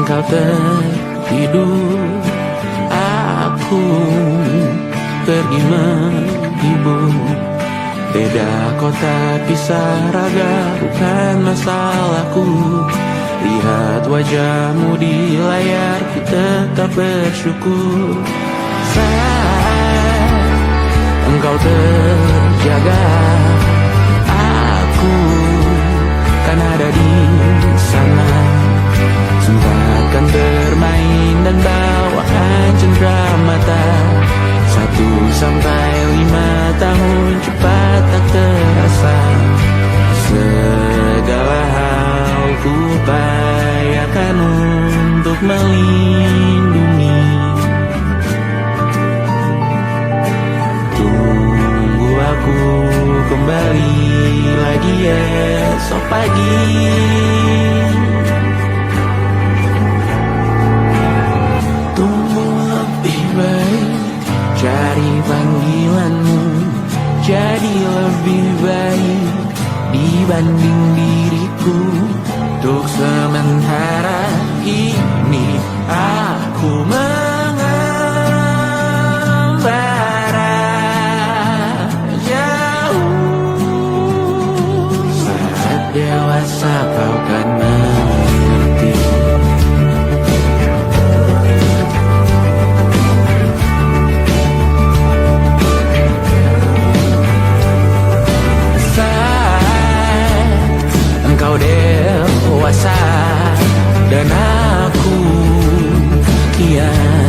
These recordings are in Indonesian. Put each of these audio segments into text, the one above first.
Engkau tertidur, aku pergi menghibur. Beda kota, pisah raga, bukan masalahku. Lihat wajahmu di layar, ku tetap bersyukur. Saat engkau terjaga, aku kan ada di sana. Sempatkan bermain dan bawaan cenderamata. 1-5 tahun cepat tak terasa. Segala hal ku upayakan untuk melindungi. Tunggu aku kembali lagi esok pagi. Cari panggilanmu jadi lebih baik dibanding diriku. Untuk sementara ini aku mengembara jauh. Saat dewasa kau kan mengerti. Engkau dewasa dan aku kian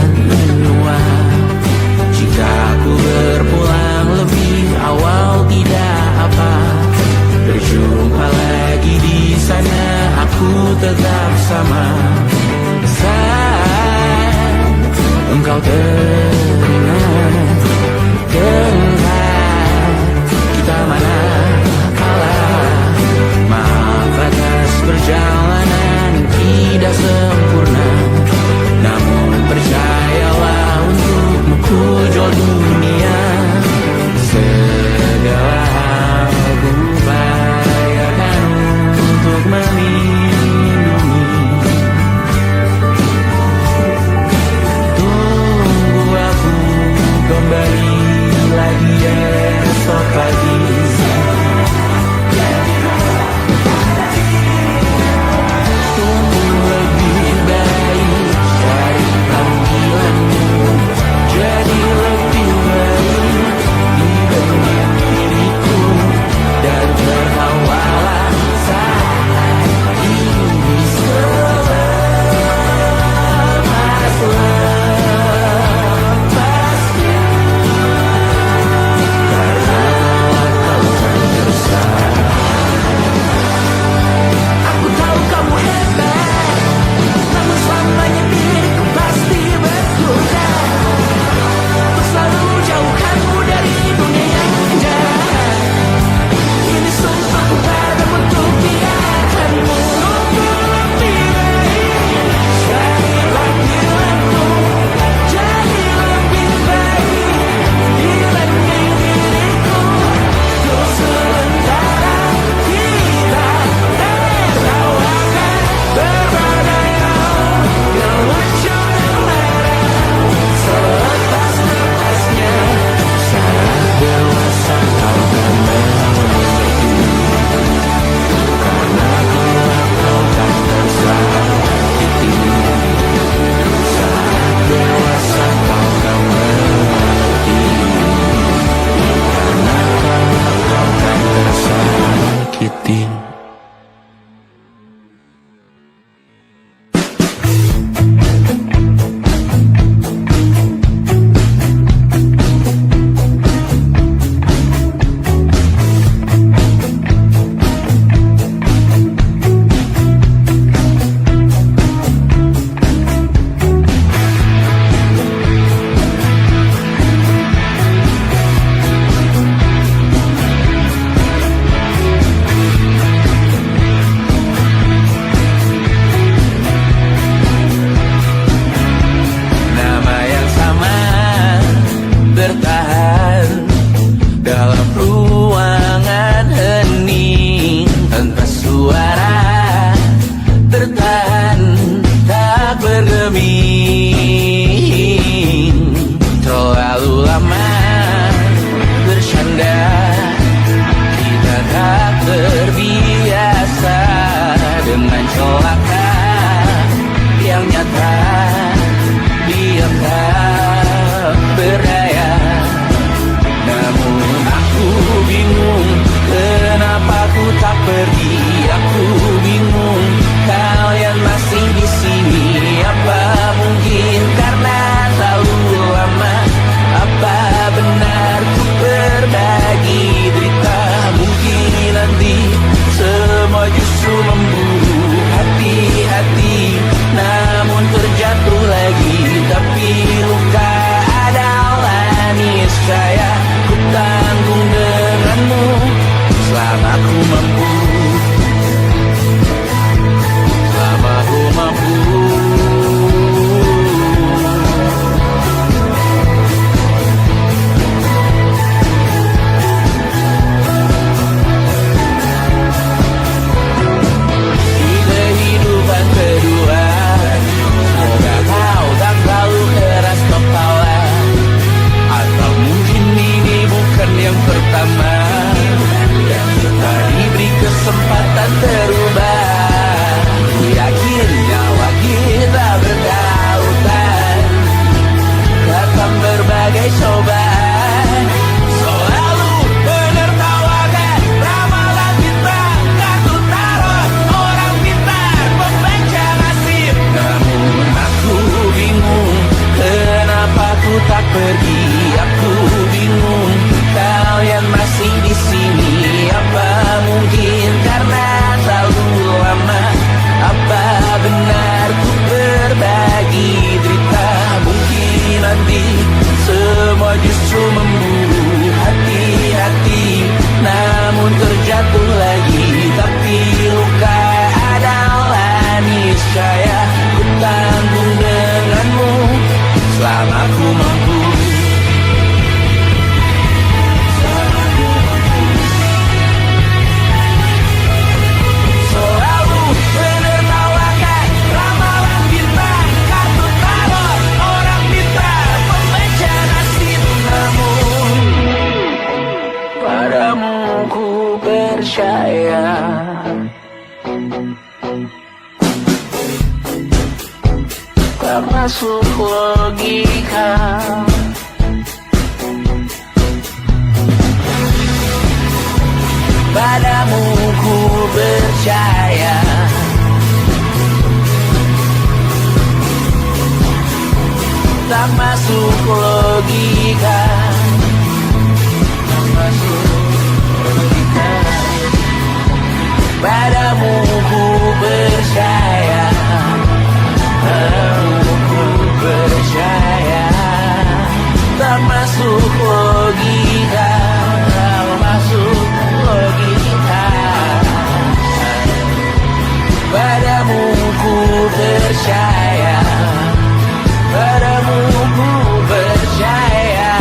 percaya. Tak masuk logika. Padamu ku percaya. Tak masuk logika. Tak masuk logika. Padamu ku percaya. Padamu ku percaya. Tak masuk logika. Tak masuk logika. Padamu ku percaya. Padamu ku percaya.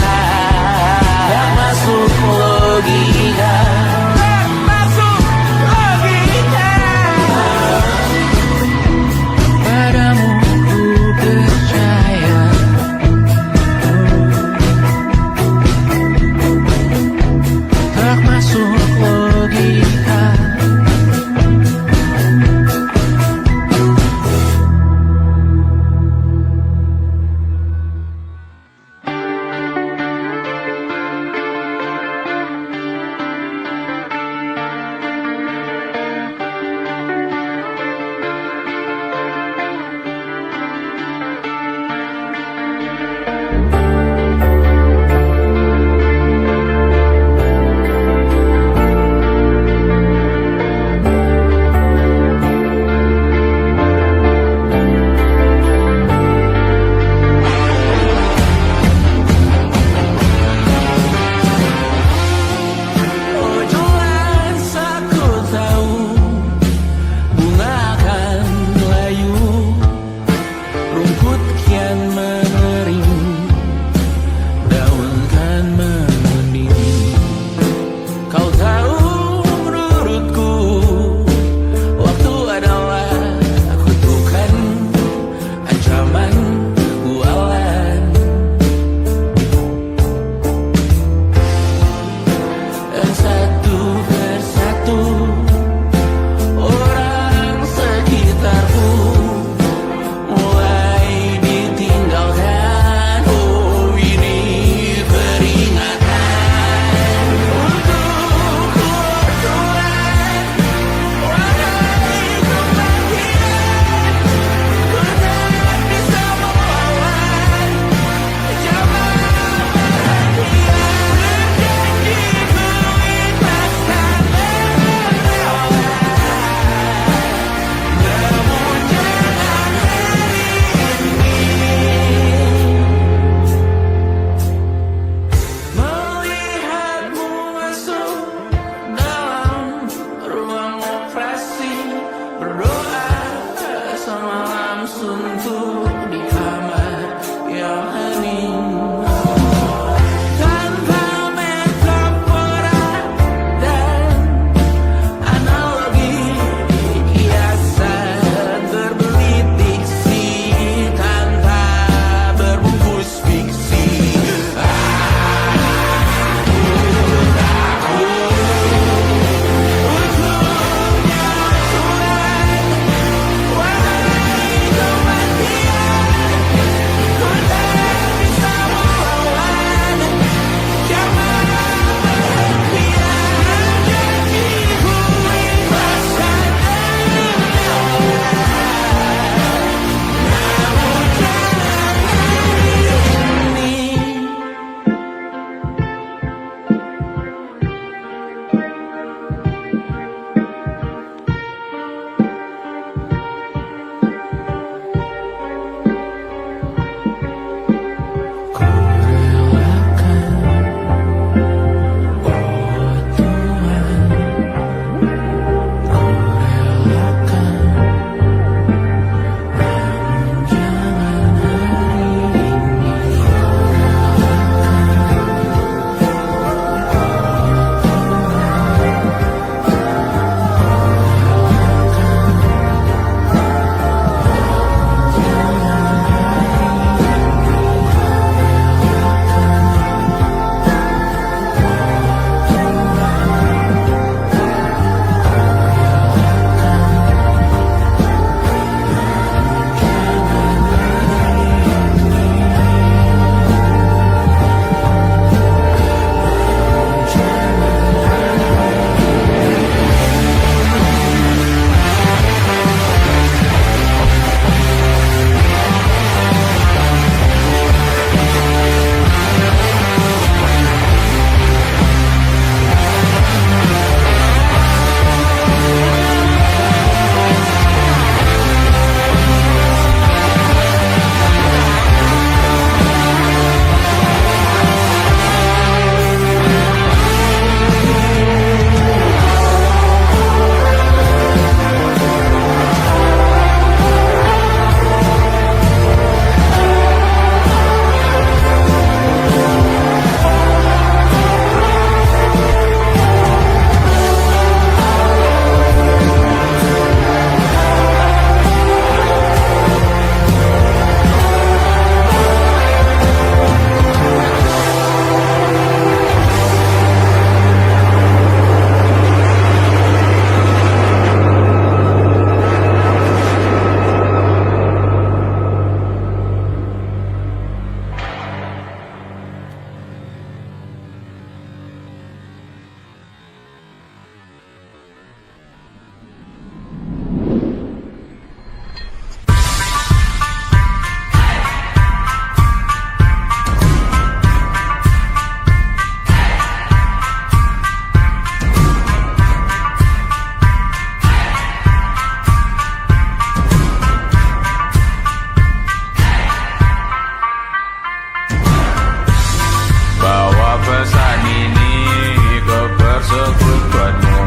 persekutuanmu.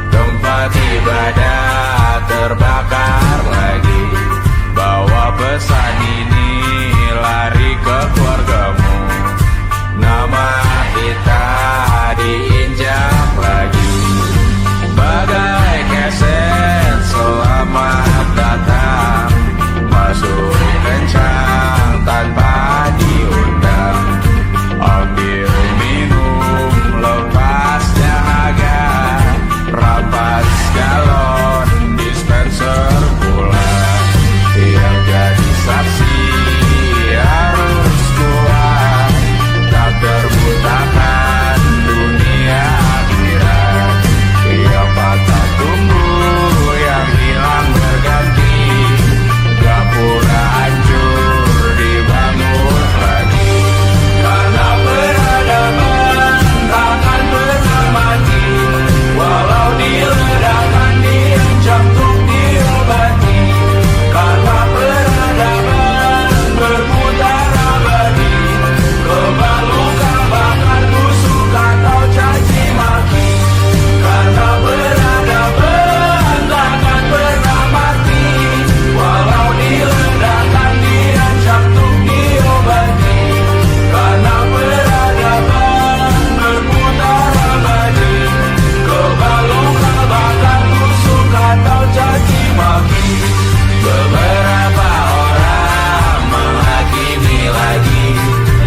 Tempat ibadah terbakar lagi. Bawa pesan ini lari ke keluargamu. Nama kita diinjak lagi. Bagai keset selamat datang, masuk kencang tanpa diundang. Ambil minum lepas dahaga, rampas galon dispenser pula. Yang jadi saksi harus kuat, tak terbutakan dunia akhirat. Yang patah tumbuh, yang hilang berganti, gak pura hancur dibangun lagi. Karena peradaban takkan pernah mati, walau diledakkan diancam untuk diobati. Karena peradaban berputar abadi, kebal luka bahkan busuk atau caci maki. Karena peradaban takkan pernah mati, walau diledakkan diancam untuk diobati. Karena peradaban berputar abadi, kebal luka bahkan busuk atau caci maki. Beberapa orang menghakimi lagi,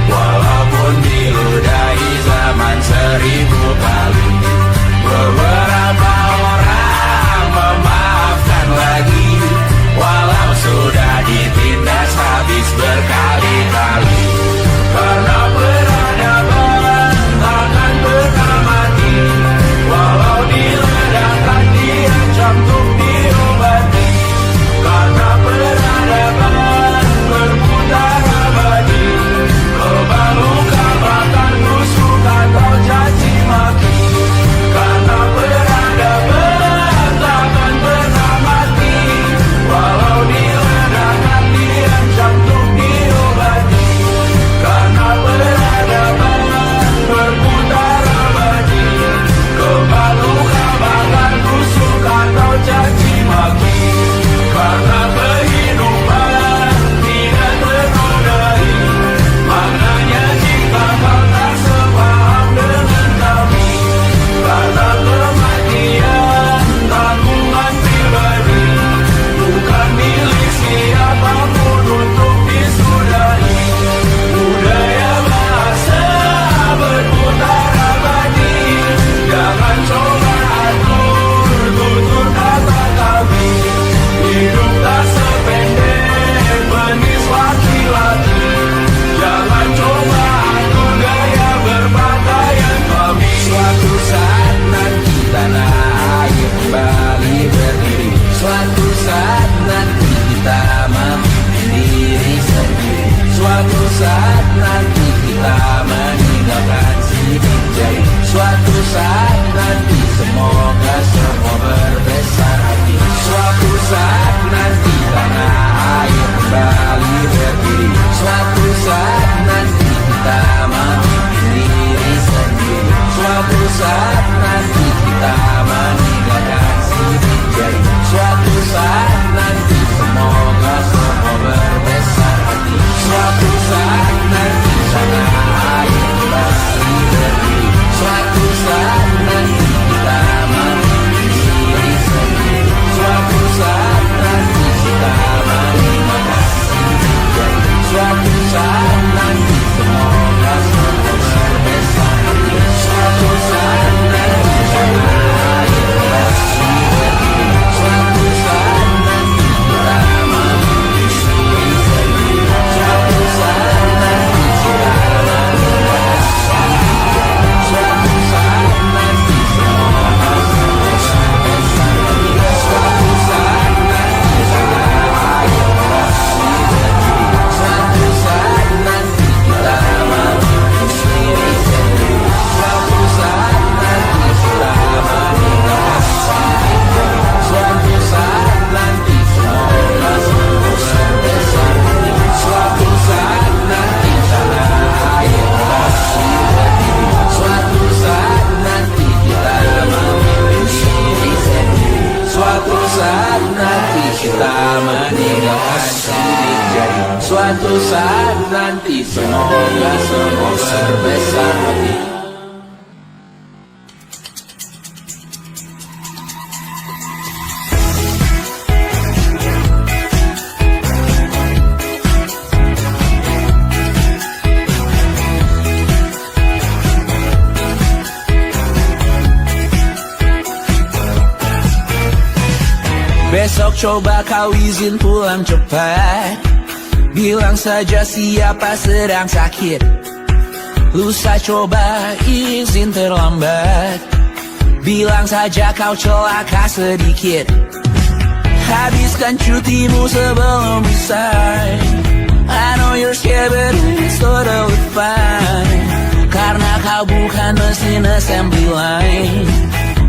walaupun diludahi zaman 1000 kali. Beberapa orang memaafkan lagi, walau sudah ditindas habis berkali-kali. Karena peradaban takkan pernah mati, walau diledakkan diancam untuk diobati. Karena peradaban berputar abadi, kebal luka bahkan busuk atau caci maki. Karena peradaban takkan pernah mati, walau diledakkan diancam untuk diobati. Karena peradaban berputar abadi, kebal luka bahkan busuk atau caci maki. Karena kehidupan tidak ternodai, maknanya jika kau tak sepaham dengan kami. Karena kematian tanggungan pribadi, bukan milik siapapun untuk disudahi. Budaya bahasa berputar abadi, jangan coba atur tutur kata kami. Hidup tak sependek manis laki-laki, jangan coba atur gaya berpakaian kami. Suatu saat nanti tanah air kembali berdiri, suatu saat nanti kita memimpin diri sendiri. Suatu saat nanti kita meninggalkan sidik jari. Suatu saat nanti semoga semua berbesar hati. Suatu saat nanti tanah air kembali berdiri. Suatu saat nanti kita memimpin diri sendiri. Suatu saat nanti kita meninggalkan sidik jari. Suatu saat nanti semoga semua berbesar hati. Suatu saat nanti tanah air kembali berdiri. Suatu saat nanti kita memimpin diri sendiri. Suatu saat nanti kita meninggalkan sidik jari. Suatu saat nanti semoga semua berbesar hati. Suatu saat nanti nanti. Semoga semua sebesar hati. Besok coba kau izin pulang cepat. Bilang saja siapa sedang sakit. Lusa coba izin terlambat. Bilang saja kau celaka sedikit. Habiskan cutimu sebelum bisa. I know you're scared but it's totally fine. Karena kau bukan mesin assembly line.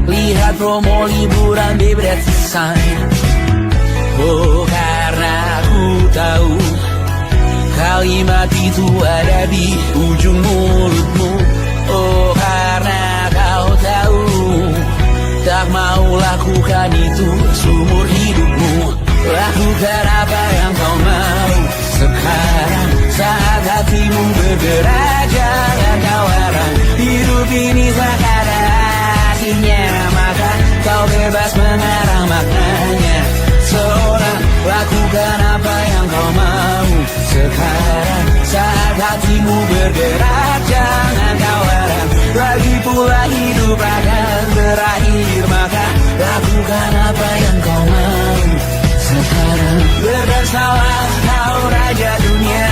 Lihat promo liburan di Bread Sign. Oh, karena aku tahu kalimat itu ada di ujung mulutmu. Oh, karena kau tahu tak mau lakukan itu seumur hidupmu. Lakukan apa yang kau mau sekarang saat hatimu bergerak. Jangan kau larang, hidup ini sekarang. Maka kau bebas mengarang maknanya. Seorang lakukan apa yang kau mau sekarang saat hatimu bergerak. Jangan kau larang, lagi pula hidup akan berakhir. Maka lakukan apa yang kau mau sekarang. Berdesalah kau raja dunia.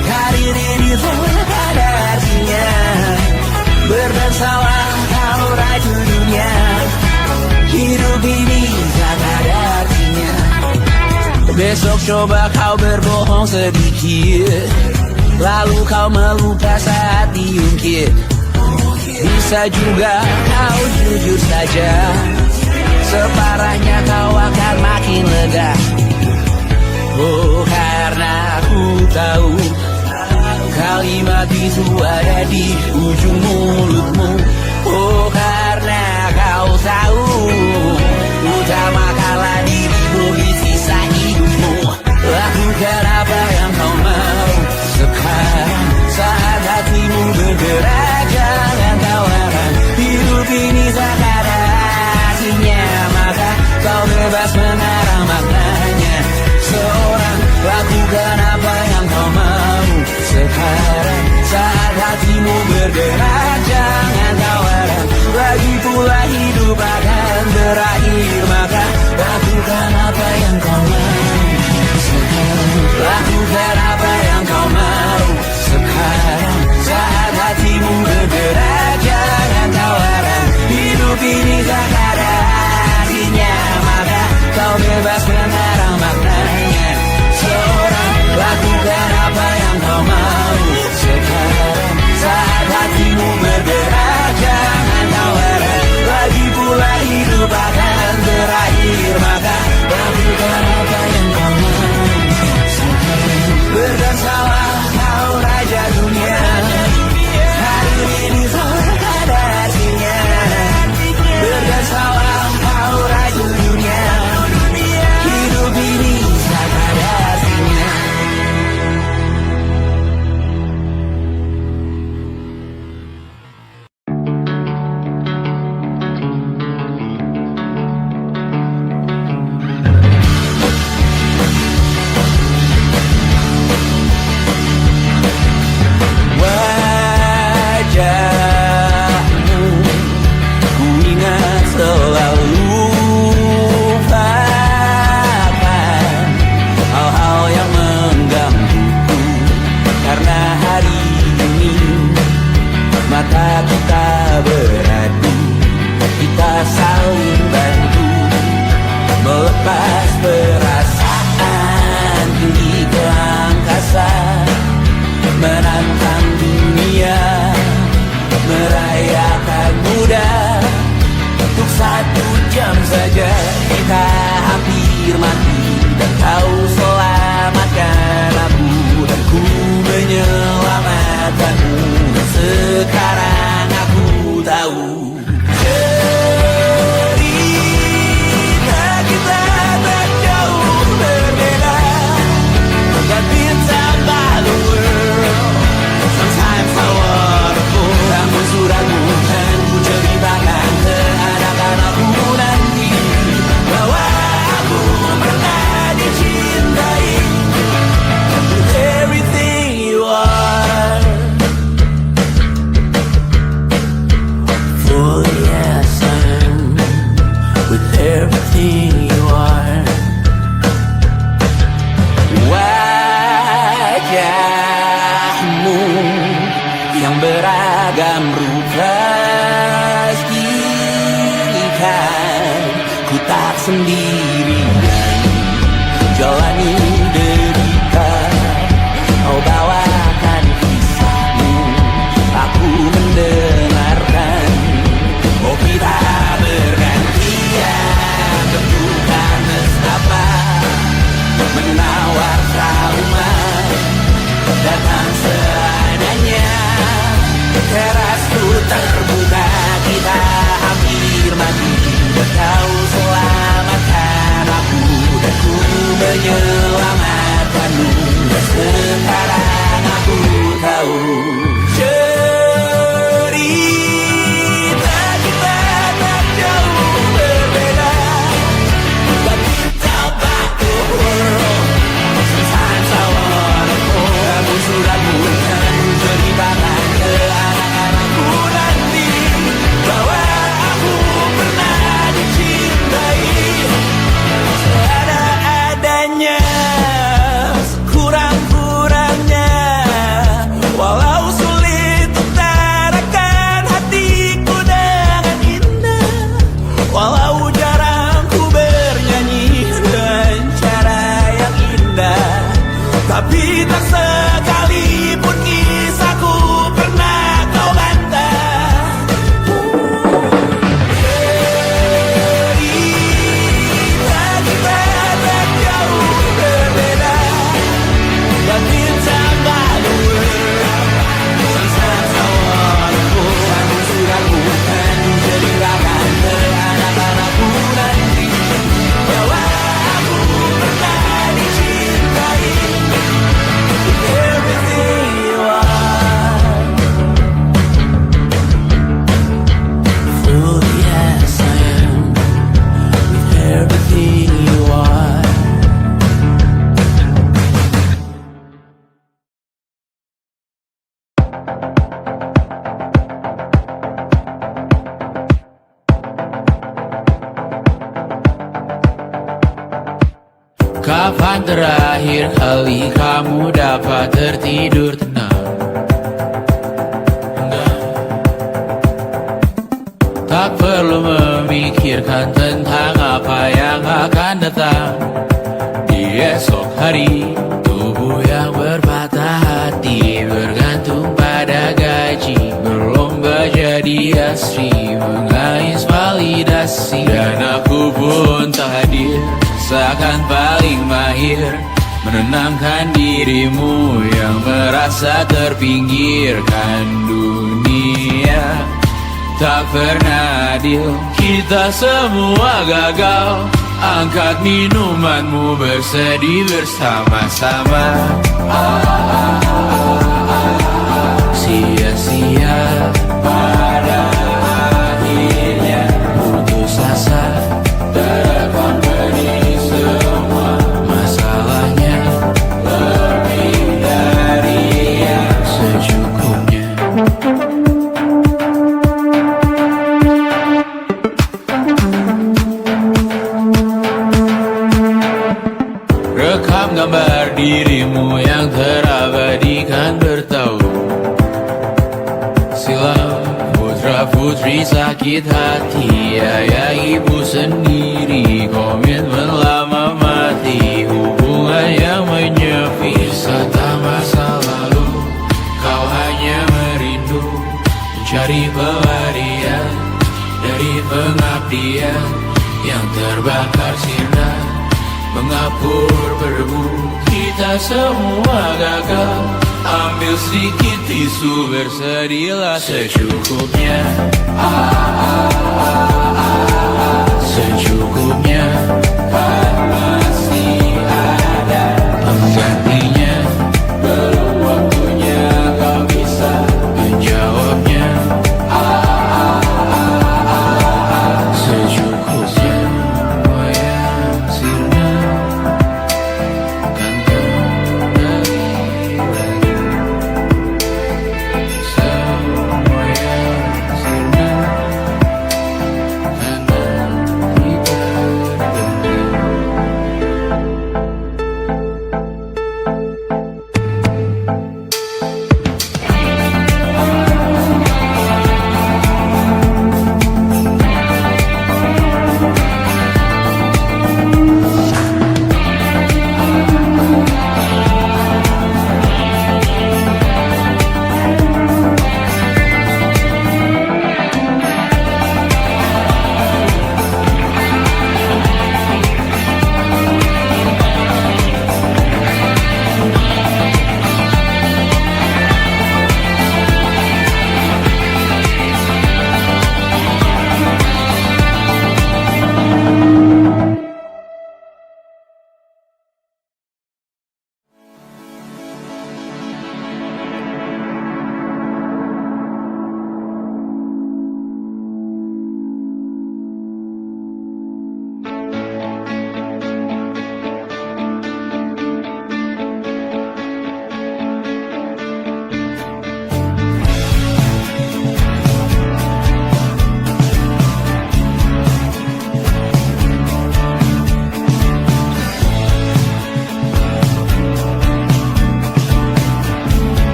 Karir ini tak ada artinya. Berdesalah kau raja dunia. Hidup ini tak ada artinya. Besok coba kau berbohong sedikit. Lalu kau melupa saat diungkit. Bisa juga kau jujur saja. Separahnya kau akan makin lega. Oh, karena aku tahu kalimat itu ada di ujung mulutmu. Oh, karena kau tahu utamakanlah dirimu di sisa hidupmu. Lakukan apa yang kau mau sekarang saat hatimu bergerak. Jangan kau larang, hidup ini tak ada artinya. Maka kau bebas mengarang maknanya. Seorang lakukan apa yang kau mau sekarang saat hatimu bergerak. Jangan kau larang, lagi pula hidup akan berakhir. Maka lakukan apa yang kau mau sekarang. Lakukan apa yang kau mau sekarang saat hatimu bergerak. Jangan kau larang, hidup ini tak ada artinya. Maka kau bebas mengarang maknanya. Seorang lakukan apa yang kau mau sekarang saat hatimu bergerak. Jangan kau larang, lagi pula hidup akan berakhir. Maka lakukan apa yang kau mau sekarang. Berdesalah kau raja dunia. Hari ini tak ada artinya. Berdesalah kau raja dunia. Hidup ini tak ada artinya. Wajahmu ku ingat selalu. Lupakan hal-hal yang menggangguku. Karena hari ini mata kita beradu. Kita saling bantu melepas perasaan tinggi ke angkasa. Menantang dunia, merayakan muda. Untuk 1 jam saja kita hampir mati. Dan kau selamatkan aku, dan ku menyelamatkanmu. Dan sekarang aku tahu cerita kita tak jauh berbeda. Dan bintang baru everything you are. Wajahmu yang beragam rupa, jika ku tak sendirian jalani derita, kau bawakan kisahmu, aku mendengarkan. Oh kita bergantian bentukan nestapa, menawar trauma, datang seadanya. Teras ku terbuka, kita hampir mati, kau selamatkan aku dan ku menyelamatkanmu. Dan sekarang aku tahu cerita kita tak jauh berbeda. But we talk about the world. Sometimes I wanna call. Kamu sudah bukan ceritakan ke anak-anakku nanti bahwa aku pernah dicintai seadanya, kurang-kurangnya. Walau sulit utarakan hatiku dengan indah, walau jarang ku bernyanyi dengan cara yang indah, tapi tak sekalipun kisahku pernah kau bantah. Cerita kita tak jauh berbeda, but it's about the world. Sometimes I wanna go. Kamu sudah bukan ceritakan ke anak-anakku nanti bahwa aku pernah dicintai. Everything you are, fully as I am, with everything you are. Kapan terakhir kali kamu dapat tertidur tenang? Tak perlu memikirkan tentang apa yang akan datang di esok hari. Tubuh yang berpatah hati bergantung pada gaji, berlomba jadi asri, mengais validasi. Dan aku pun tak hadir, seakan paling mahir menenangkan dirimu yang merasa terpinggirkan dunia. Tak pernah adil, kita semua gagal. Angkat minumanmu, bersedih bersama-sama. Sia-sia pada akhirnya putus asa, terekam benih semua masalahnya, lebih dari yang secukupnya. Rekam gambar dirimu yang terabadikan bertahun silam. Putra-putri sakit hati, ayah ibu sendiri, komitmen lama mati, hubungan yang menyepi. Serta masa lalu, kau hanya merindu, mencari pelarian dari pengabdian yang terbakar sinar, mengapur berdebu. Kita semua gagal, ambil sedikit tisu, bersedihlah secukupnya. Secukupnya, kan masih ada penggantinya. Belum waktunya kau bisa menjawabnya. Secukupnya, semua yang sirna kan kembali lagi. Semua yang sirna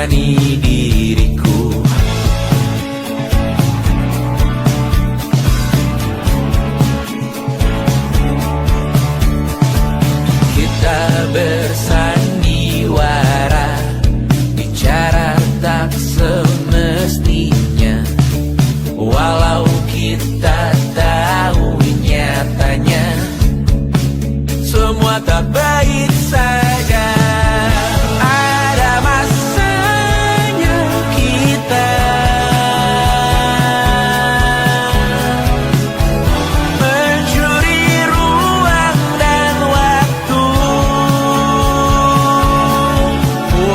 menjembatani diriku. Kita bersandiwara, bicara tak semestinya, walau kita tahu nyatanya semua tak baik saja. Ada masanya kita mencuri ruang dan waktu,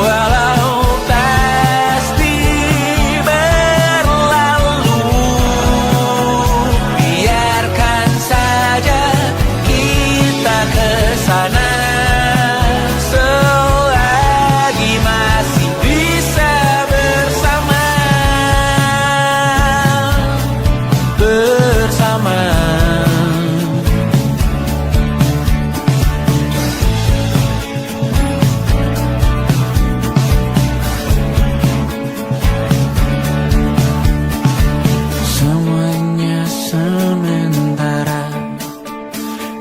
walau pasti berlalu. Biarkan saja kita kesana selagi masih bisa bersama. Semuanya sementara,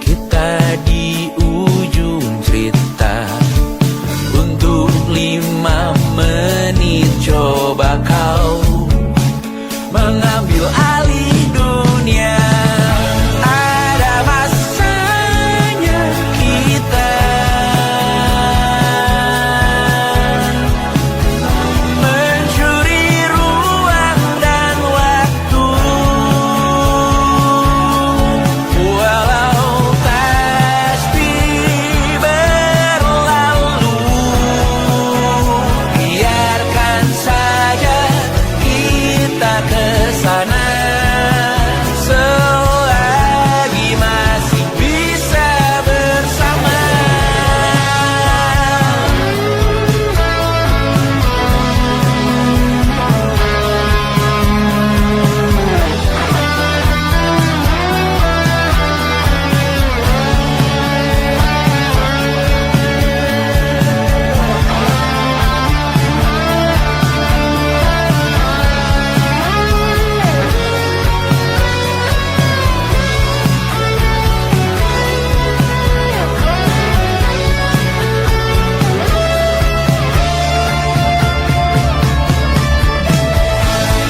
kita di ujung cerita. Untuk 5 menit coba kau mengambil alih dunia. Ada masanya kita mencuri ruang dan waktu, walau pasti berlalu. Biarkan saja kita kesana selagi masih bisa bersama.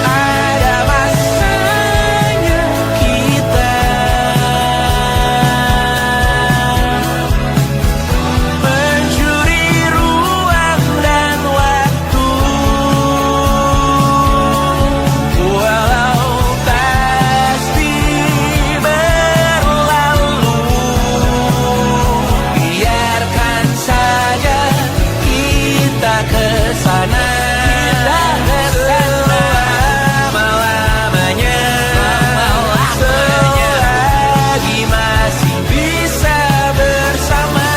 Ada masanya kita mencuri ruang dan waktu, walau pasti berlalu. Biarkan saja kita kesana selama-lamanya, selagi masih bisa bersama.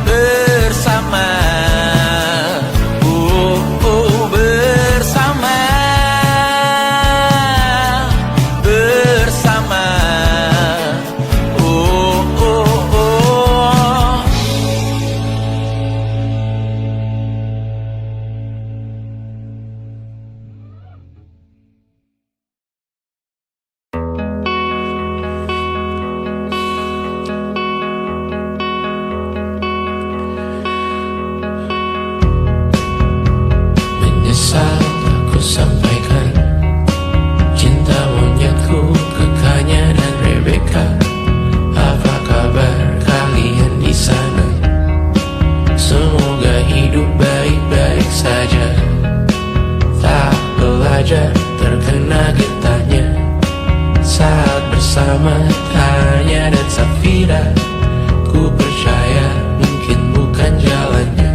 Bersama, bersama, bersama, menyesal aku sampaikan cinta monyetku ke Kanya dan Rebecca. Apa kabar kalian di sana? Semoga hidup baik-baik saja. Tak belajar terkena getahnya saat bersama Tanya dan Safira. Ku percaya mungkin bukan jalannya,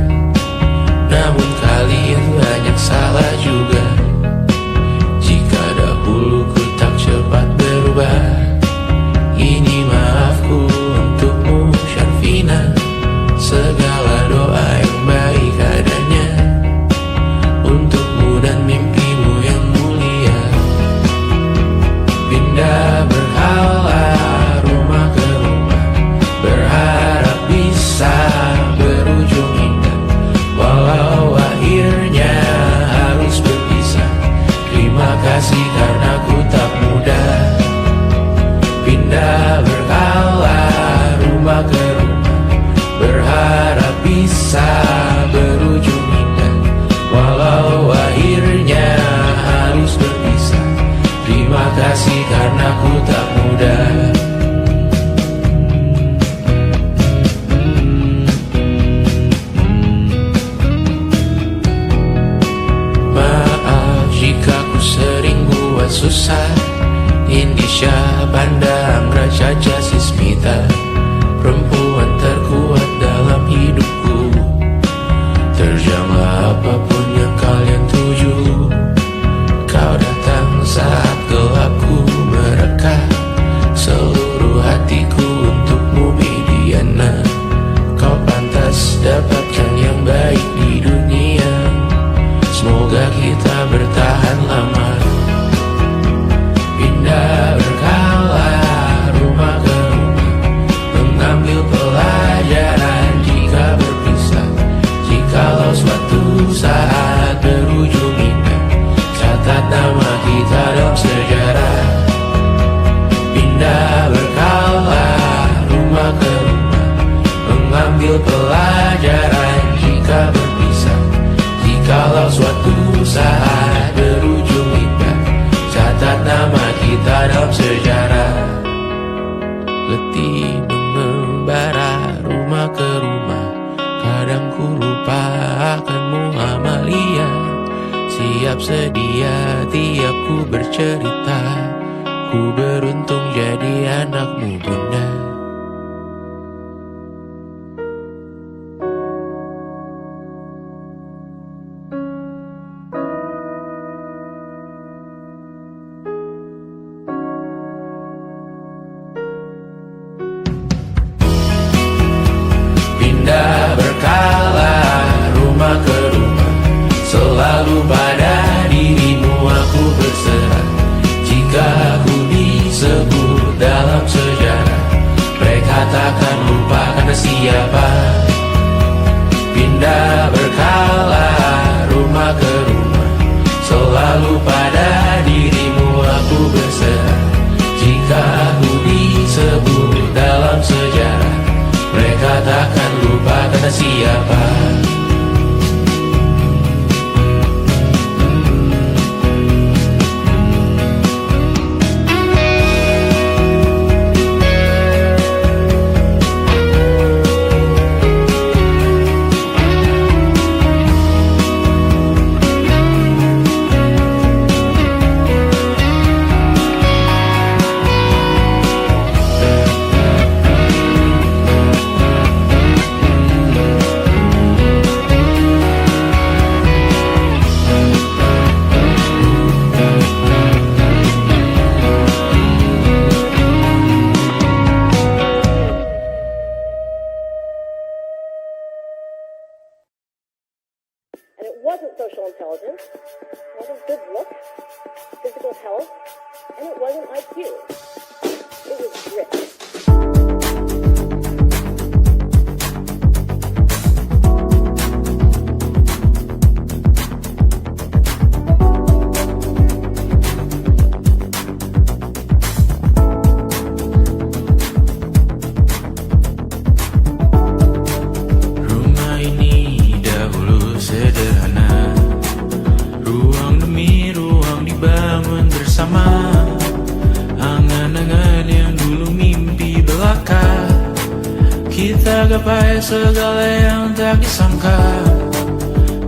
namun kalian banyak salah juga. Jika dahulu ku tak cepat berubah, ini maafku untukmu Syarfina. Segala doa yang baik adanya dapatkan yang baik di dunia. Semoga kita bertahan lama. Pindah berkala rumah ke rumah, mengambil pelajaran jika berpisah. Jikalau suatu saat berujung indah, catat nama kita dalam sejarah. Pindah berkala rumah ke rumah, mengambil pelajaran jika berpisah. Jikalau suatu saat berujung indah, catat nama kita dalam sejarah. Letih mengembara rumah ke rumah, kadang ku lupa akanmu Amalia. Siap sedia tiap ku bercerita, ku beruntung jadi anakmu bunda. Pindah berkala rumah ke rumah, selalu pada dirimu aku berserah. Jika aku disebut dalam sejarah, mereka takkan lupa karena siapa. Pindah berkala rumah ke rumah, selalu pada dirimu aku berserah. Jika aku disebut dalam sejarah, mereka takkan lupa karena siapa. And it wasn't social intelligence, it wasn't good looks, physical health, and it wasn't IQ. It was grit. Rumah ini dahulu sederhana, ruang demi ruang dibangun bersama. Angan-angan yang dulu mimpi belaka, kita gapai segala yang tak disangka.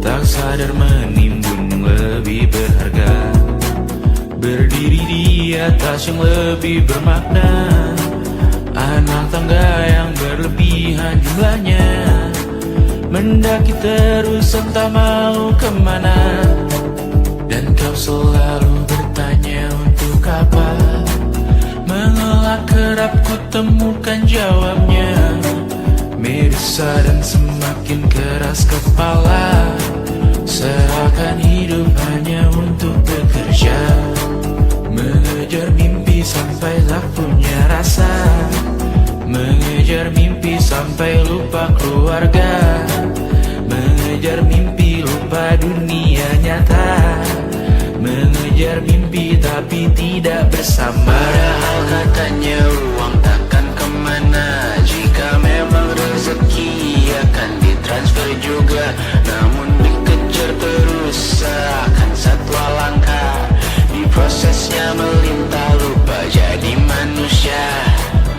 Tak sadar menimbun lebih berharga, berdiri di atas yang lebih bermakna. Anak tangga yang berlebihan jumlahnya, mendaki terus entah mau kemana. Dan kau selalu bertanya untuk apa, mengelak kerap ku temukan jawabnya. Meresah dan semakin keras kepala, seakan hidup hanya untuk bekerja. Mengejar mimpi sampai tak punya rasa, mengejar mimpi sampai lupa keluarga, mengejar mimpi lupa dunia nyata, mengejar mimpi tapi tidak bersama. Padahal katanya uang takkan kemana, jika memang rezeki akan ditransfer juga. Namun dikejar terus seakan satwa langka, di prosesnya melintah lupa jadi manusia.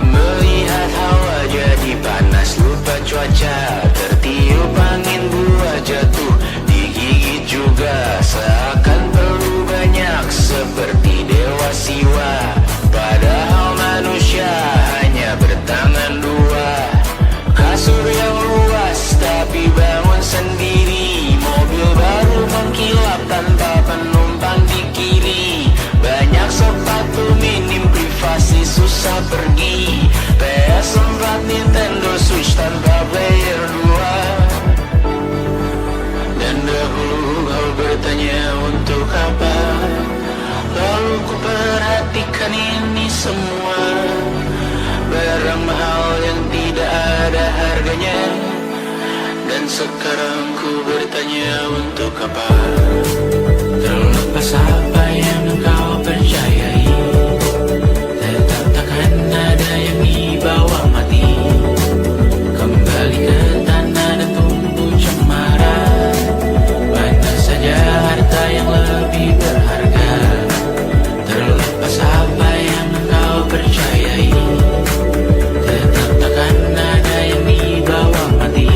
Melihat hawa jadi panas lupa cuaca, tertiup angin buah jatuh digigit juga. Seakan perlu banyak seperti dewa siwa, padahal manusia hanya bertangan dua. Kasur yang luas tapi bangun sendiri, mobil baru mengkilap tanpa penumpang di kiri. Banyak sepatu minim privasi susah pergi, PS4 Nintendo Switch tanpa player 2. semua barang mahal yang tidak ada harganya. Dan sekarang ku bertanya untuk apa? Terlepas apa yang engkau percayai, tetap takkan ada yang dibawa mati. Kembali ke tanah dan tumbuh cemara. Mana saja harta yang lebih berharga. Terlepas apa yang engkau percayai, tetap takkan ada yang dibawa mati.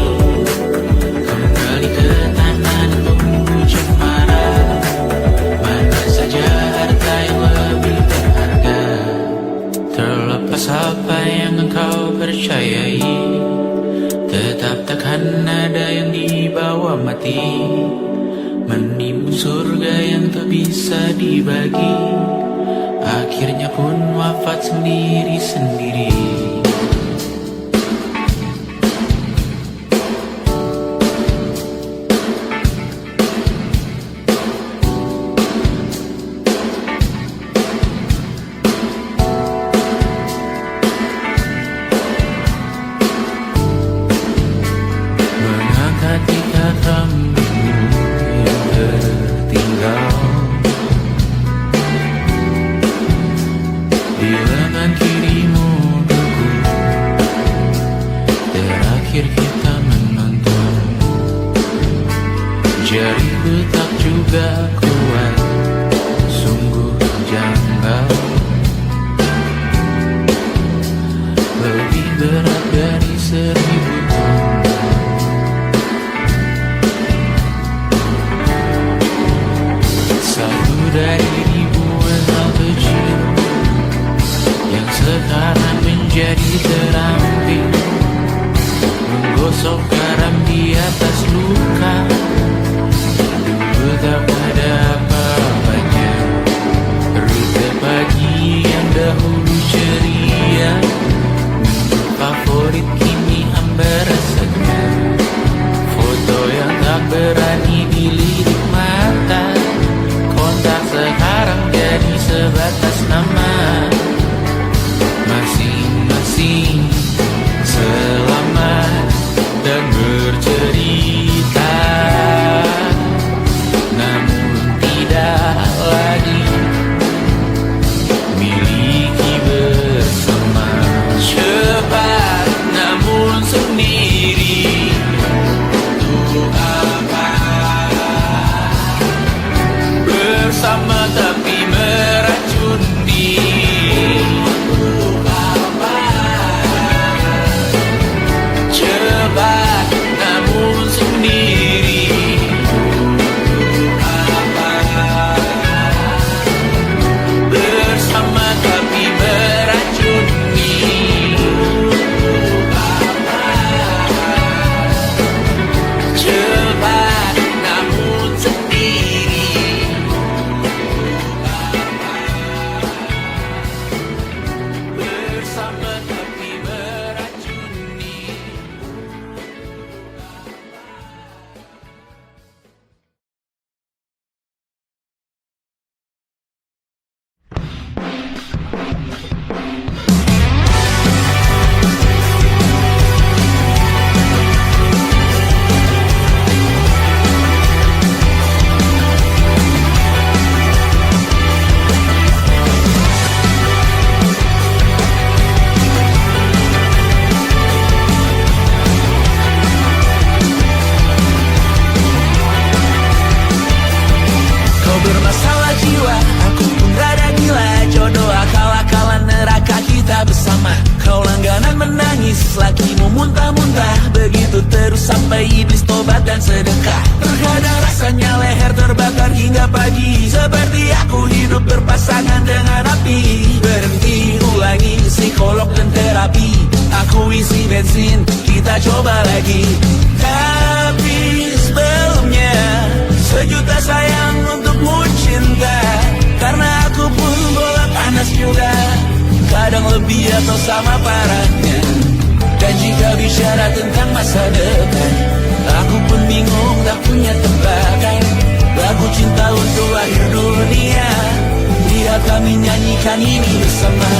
Kembali ke tanah dan tumbuh cemara. Mana saja harta yang lebih berharga. Terlepas apa yang engkau percayai, tetap takkan ada yang dibawa mati. Menimbun surga yang tak bisa dibagi, akhirnya pun wafat sendiri-sendiri. Mengangkat katamu yang tertinggal di lengan kirimu duku. Terakhir kita menonton, jariku tak juga kuat, sungguh janggal. Lebih berat dari 1000 ton. Satu dari ribuan hal kecil yang sekarang menjadi terampil, menggosok garam di atas luka. Dulu tak ada apa-apanya, rute pagi yang dahulu ceria, menu favorit kini hambar rasanya. Foto yang tak berani dilirik mata, kontak sekarang jadi sebatas nama. Masing-masing selamat dan bercerita, namun tidak lagi miliki bersama. Cepat namun sendiri, untuk apa? Bersama tapi meracuni. Untuk apa? Cepat namun sendiri. Untuk apa? Bersama tapi meracuni. Untuk apa? Cepat namun sendiri. Bersama tapi meracuni. Kau bermasalah jiwa, aku pun rada gila. Jodoh akal-akalan neraka kita bersama. Kau langganan menangis, lakimu muntah-muntah. Begitu terus sampai iblis tobat dan sedekah. Terkadang rasanya leher terbakar hingga pagi, seperti aku hidup berpasangan dengan api. Berhenti, ulangi psikolog dan terapi. Aku isi bensin, kita coba lagi. Tapi sebelumnya, sejuta sayang untukmu cinta. Karena aku pun bola panas juga, kadang lebih atau sama parahnya. Dan jika bicara tentang masa depan, aku pun bingung tak punya tebakan. Lagu cinta untuk akhir dunia, biar kami nyanyikan ini bersama.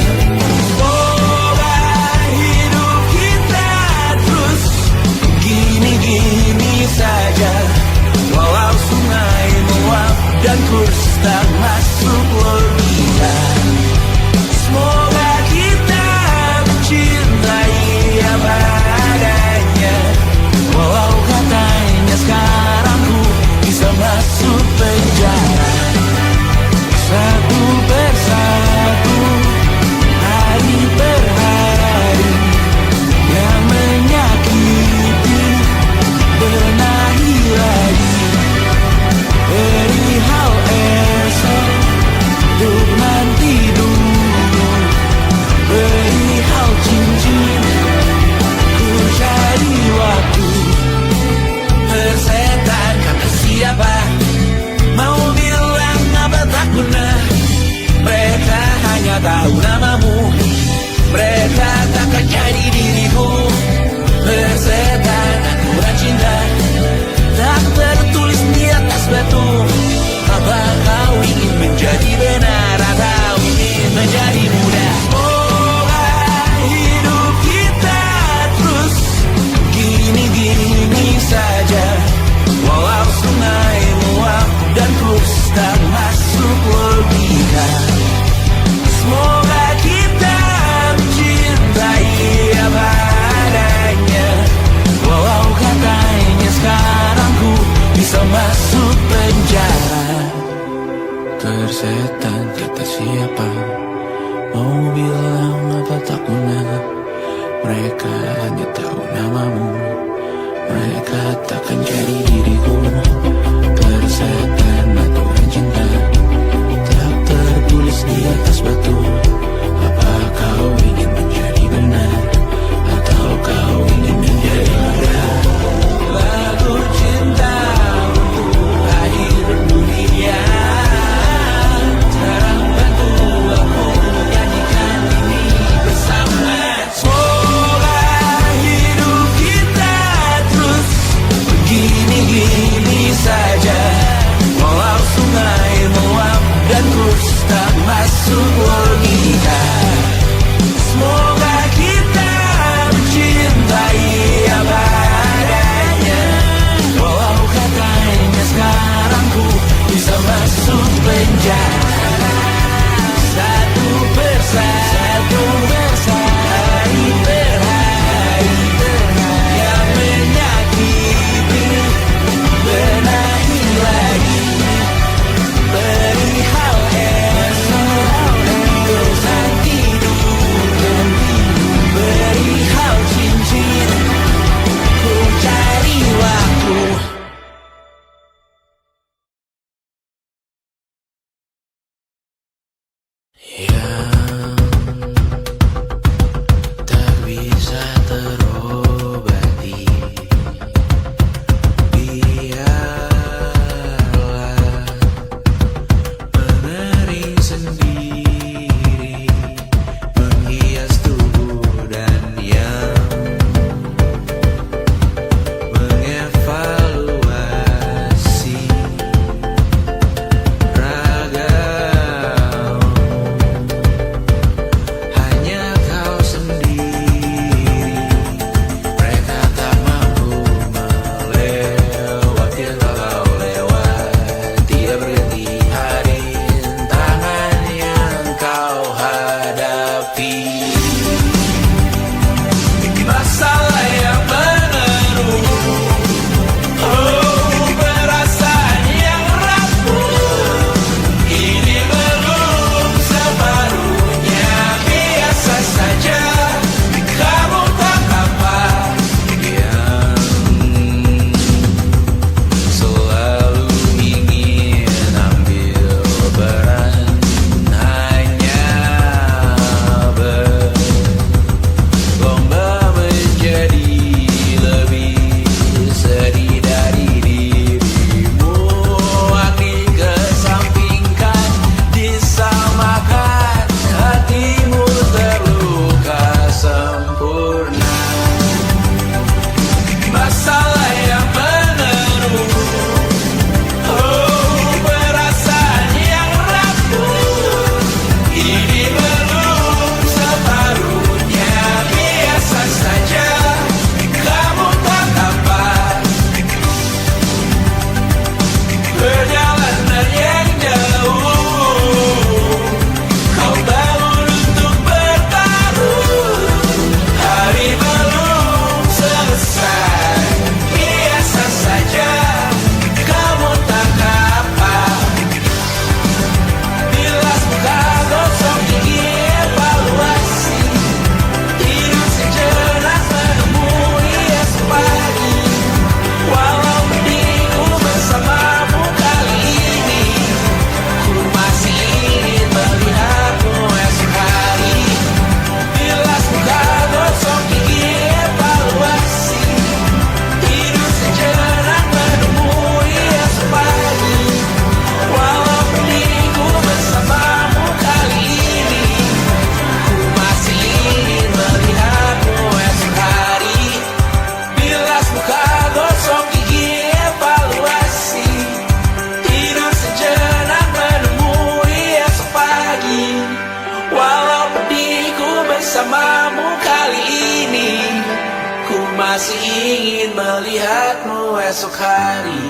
bisa masuk penjara. Persetan kata siapa, mau bilang apa tak guna. Mereka hanya tahu namamu, mereka takkan jadi diriku. Persetan aturan cinta tak tertulis di atas batu. Apa kau ingin menjadi benar, atau kau ingin menjadi mudah? Lagu cinta untuk akhir dunia, sekarang bantu aku menyanyikan ini bersama. Semoga hidup kita terus begini-gini saja, walau sungai meluap dan terus tak masuk logika. Semoga kita mencintai apa adanya, walau katanya sekarang ku bisa masuk penjara. Satu persatu hari per hari yang menyakiti, benahi lagi, beri hal esok, terusan tidur, beri hal cincin, ku cari waktu. Yang tak bisa terobati, biarlah mengering sendiri, menghias tubuh dan yang mengevaluasi ragam. Hanya kau sendiri, mereka tak mampu melewati walau lewat. Tidak berhenti hari tangan yang kau hadapi. Masalah yang menerus, oh perasaan yang rapuh, ini belum separuhnya. Biasa saja, kamu tak apa yang selalu ingin ambil peran, hanya berlomba menjadi lebih sedih dari dirimu. Hati kesampingkan, disamakan, hatimu terluka sempurna. Masalah yang menerus, oh perasaan yang rapuh, ini belum separuhnya. Biasa saja, kamu tak apa. Perjalanan yang jauh, kau bangun untuk bertaruh. Hari belum selesai, biasa saja, kamu tak apa. Bilas muka, gosok gigi, evaluasi, tidur sejenak, menemui esok pagi. Walau pedihku bersamamu kali ini, ku masih ingin melihatmu esok hari. Bilas muka, gosok gigi, evaluasi, tidur sejenak, menemui esok pagi. Walau pedihku bersamamu kali ini, ku masih ingin melihatmu esok hari. Bilas muka, gosok gigi, evaluasi, tidur sejenak, menemui esok pagi. Walau pedihku bersamamu kali ini, ku masih ingin melihatmu esok hari.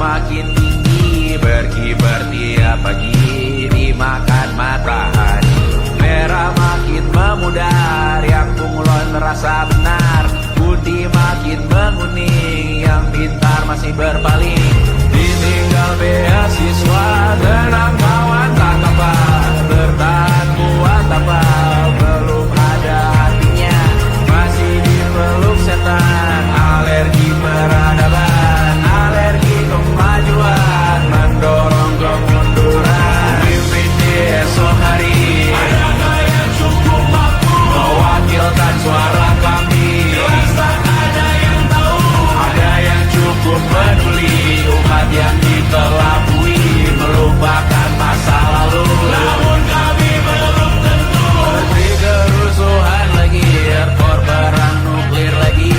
makin tinggi, berkibar tiap pagi dimakan matahari. Merah makin memudar, yang bunglon merasa benar. Putih makin menguning, yang pintar masih berpaling. Ditinggal beasiswa, tenang kawan tak apa, bertahan kuat apa, belum ada artinya, masih dipeluk setan. Alergi peradaban, alergi kemajuan, mendorong kemunduran. Pimpin di esok hari, adakah yang cukup mampu mewakilkan suara kami? Jelas tak ada yang tahu, ada yang cukup peduli. Umat yang dikelabui melupakan masa lalu, namun kami belum tentu. Seperti kerusuhan lagi, erkor perang nuklir lagi.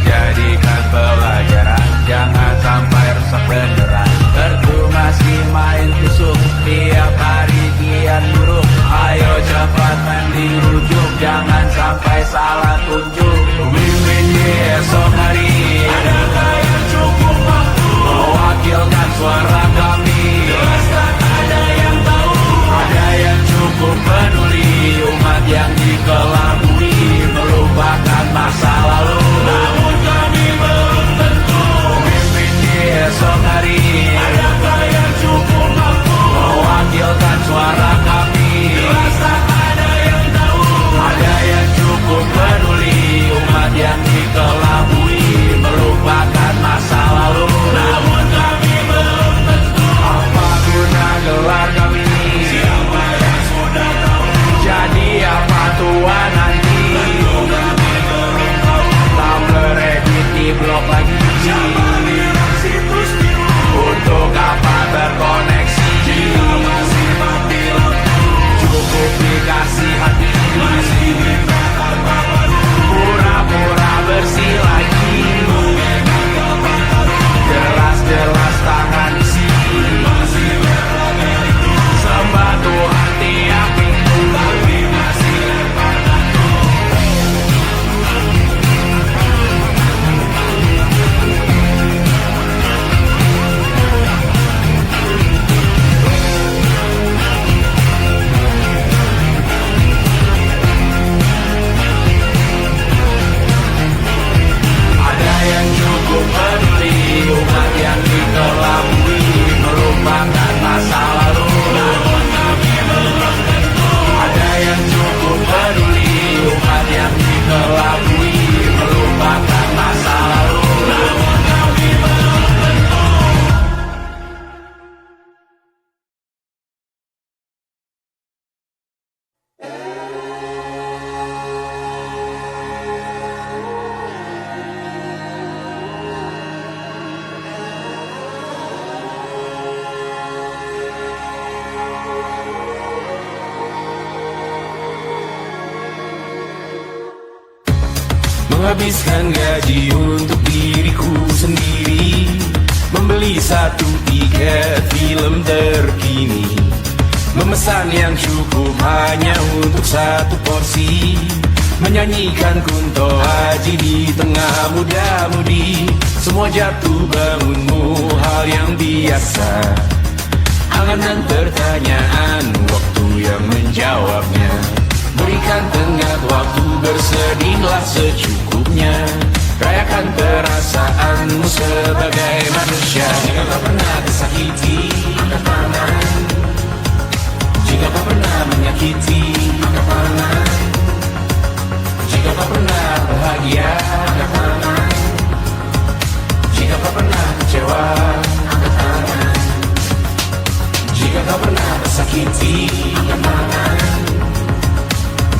Jadikan pelajaran, jangan sampai rusak beneran. Erdu masih main tusuk, tiap hari kian buruk. Ayo cepat mandi rujuk, jangan sampai salah tunjuk. Mimpin di esok hari, adakah yang cukup mampu mewakilkan suara kami? Jelas tak ada yang tahu, ada yang cukup peduli. Umat yang dikelabui melupakan masa lalu, namun kami belum tentu. Mimpin di esok hari, adakah yang cukup mampu mewakilkan suara kami? Jelas tak ada yang tahu, ada yang cukup peduli. Umat yang dikelabui melupakan masa lalu, namun kami belum tentu. Apa guna gelar kami? Siapa yang sudah tahu? Jadi apa tua nanti? Tentu kami belum tahu. Tak beredit di blog lagi. Siapa bilang situs biru? Untuk apa terkoneksi? Jika masih mati lampu, cukup dikasih hati. Masih dibakar baru, pura-pura bersih lagi. Jelas-jelas tangan isi, masih berada itu. Sembah Tuhan tiap minggu, tapi masih lempar batu. Ada yang cukup peduli, umat yang dikelabui melupakan masa lalu, namun kami belum tentu. Ada yang cukup peduli, umat yang dikelabui melupakan masa lalu, namun kami belum tentu. Menghabiskan gaji untuk diriku sendiri, membeli satu tiket film terkini, memesan yang cukup hanya untuk satu porsi, menyanyikan Kunto Aji di tengah muda-mudi. Semua jatuh bangunmu hal yang biasa, angan dan pertanyaan, waktu yang menjawabnya. Berikan tenggat waktu, bersedihlah secukupnya. Rayakan perasaanmu sebagai manusia. Jika kau pernah disakiti, angkat tangan. Jika kau pernah menyakiti, angkat tangan. Jika kau pernah bahagia, angkat tangan. Jika kau pernah kecewa, angkat tangan. Jika kau pernah tersakiti, angkat tangan.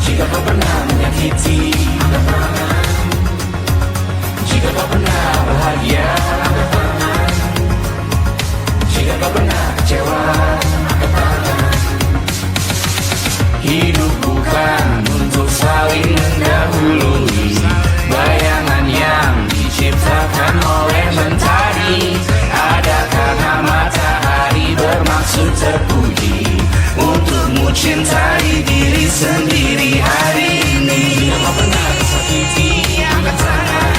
Jika kau pernah menyakiti, angkat tangan. Jika kau pernah bahagia, angkat tangan. Jika kau pernah kecewa, angkat tangan. Hidup bukan untuk saling mendahului, bayangan yang diciptakan oleh mentari. Ada karena matahari bermaksud terpuji, untukmu cintai diri sendiri hari ini. Jika kau pernah tersakiti, angkat tangan.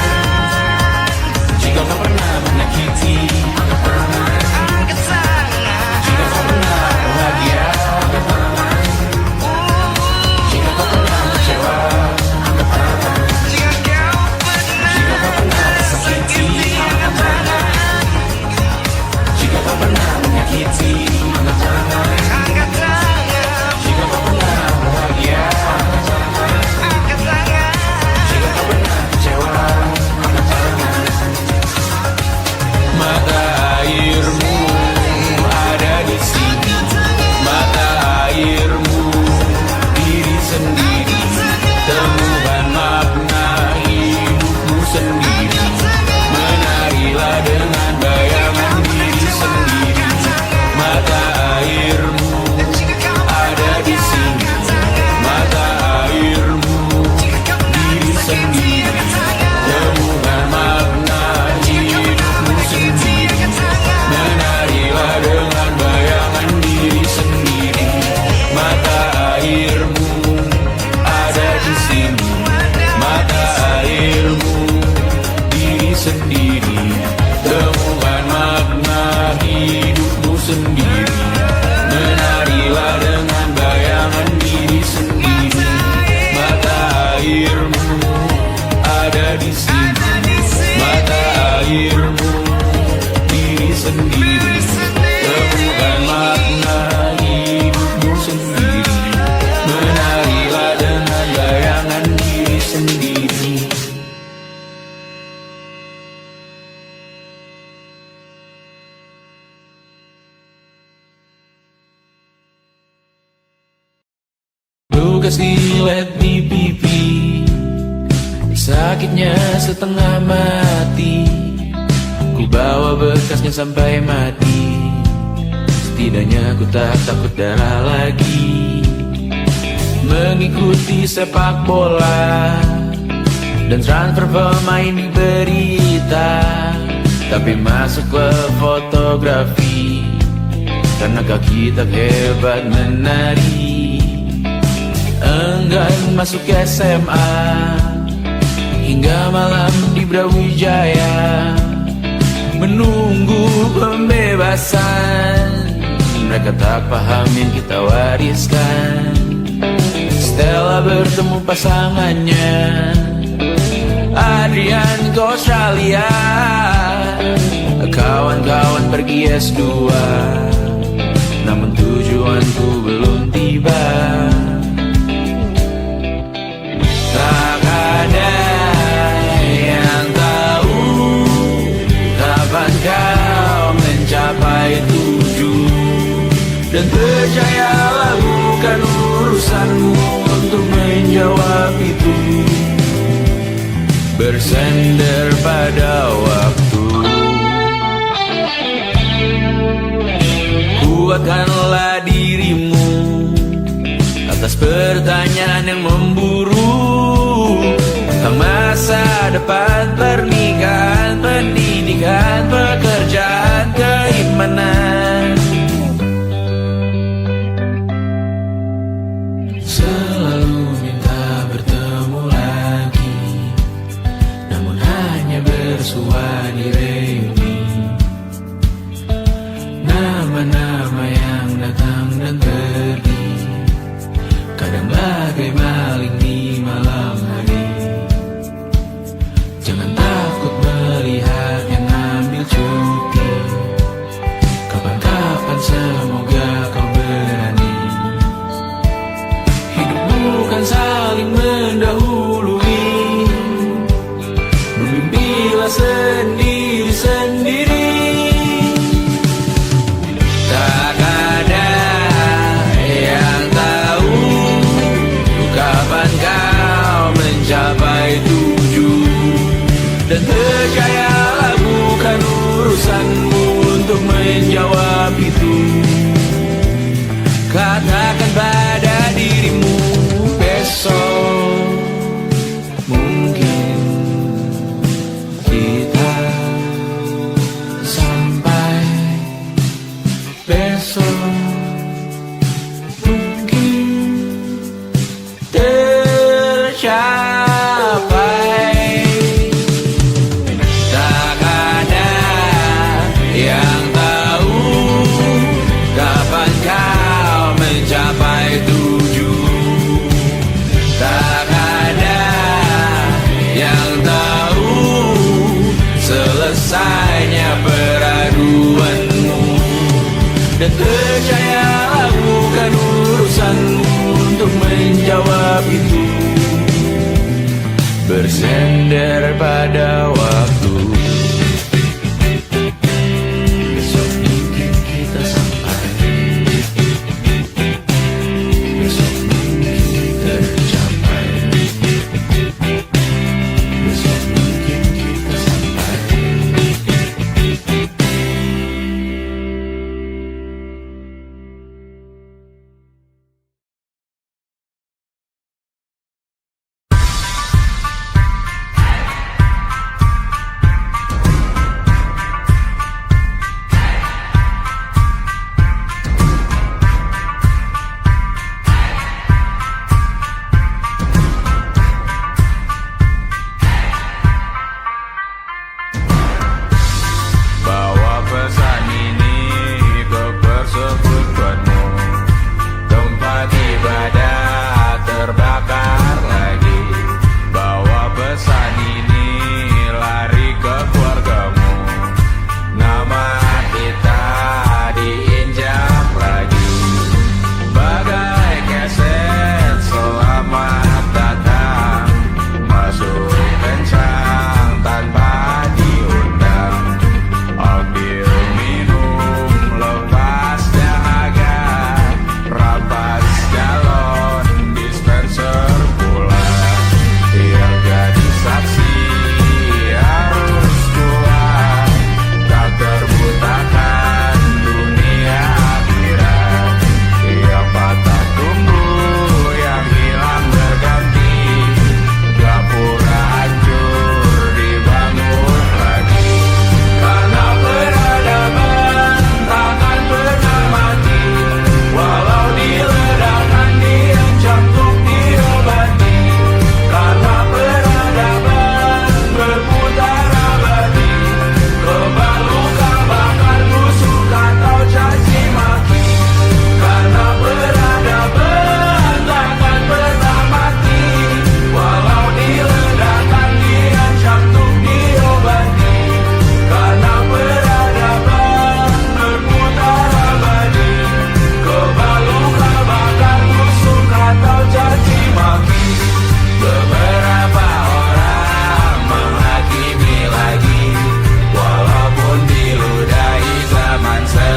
Jika kau pernah menyakiti, angkat tangan. sendiri. Temukan makna hidupmu sendiri. Menarilah dengan bayangan diri sendiri. Luka silet di pipi, sakitnya setengah mati. Ku bawa bekasnya sampai mati. Setidaknya ku tak takut darah lagi. Mengikuti sepak bola dan transfer pemain di berita, tapi masuk ke fotografi karena kaki tak hebat menari. Enggan masuk SMA hingga malam di Brawijaya, menunggu pembebasan. Mereka tak paham yang kita wariskan. Stella bertemu pasangannya, Adrian ke Australia. Kawan-kawan pergi S2, namun tujuanku belum tiba. Tak ada yang tahu kapan kau mencapai tujuh. Dan percayalah bukan urusanmu untuk menjawab itu. Bersender pada waktu. Kuatkanlah dirimu atas pertanyaan yang memburu tentang masa depan, pernikahan, pendidikan, pekerjaan, keimanan. Selalu minta bertemu lagi, namun hanya bersua di reuni. Nama-nama yang datang dan pergi, kadang bagai maling di malam hari. Jangan takut melihat yang ambil cuti. Kapan-kapan semoga kau berani. Hidup bukan saling mendahului. Bermimpilah sendiri-sendiri. Tak ada yang tahu kapan kau mencapai tujuh. Dan percayalah bukan urusanmu untuk menjawab itu. Katakan pada dirimu besok mungkin kita sampai. Besok mungkin tercapai. Tak ada yang tahu kapan kau mencapai tujuh. Tak ada yang tahu selesainya peraduanmu. Dan percayalah bukan urusanmu untuk menjawab itu. Bersender pada waktu. Besok mungkin kita sampai. Besok mungkin tercapai. Besok mungkin kita sampai.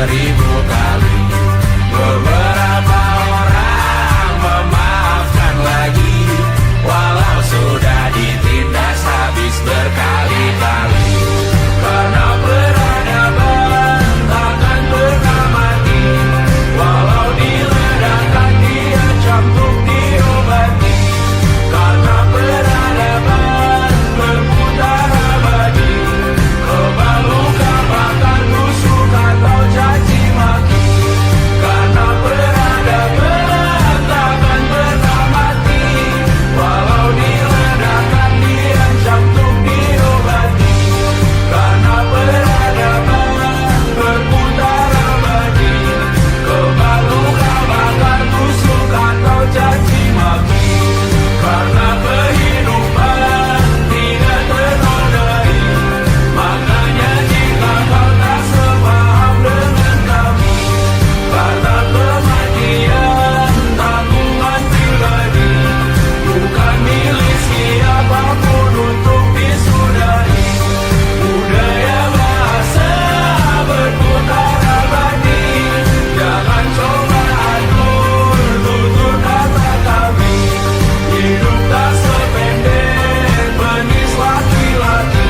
seribu kali. Beberapa orang memaafkan lagi, walau sudah ditindas habis berkali-kali. Karena peradaban takkan pernah mati, walau diledakkan diancam untuk diobati. Karena peradaban berputar abadi, coba luka bakar busuk atau caci maki. Karena peradaban takkan pernah mati, walau diledakkan diancam untuk diobati. Karena peradaban berputar abadi, coba luka bakar busuk atau caci maki. Karena kehidupan tidak ternodai, makanya jika kau tak sepaham dengan kami. Karena kematian tanggungan pribadi, bukan milik siapapun untuk disudahi. Budaya bahasa berputar abadi, jangan coba atur tutur kata kami. Hidup tak sependek penis laki-laki,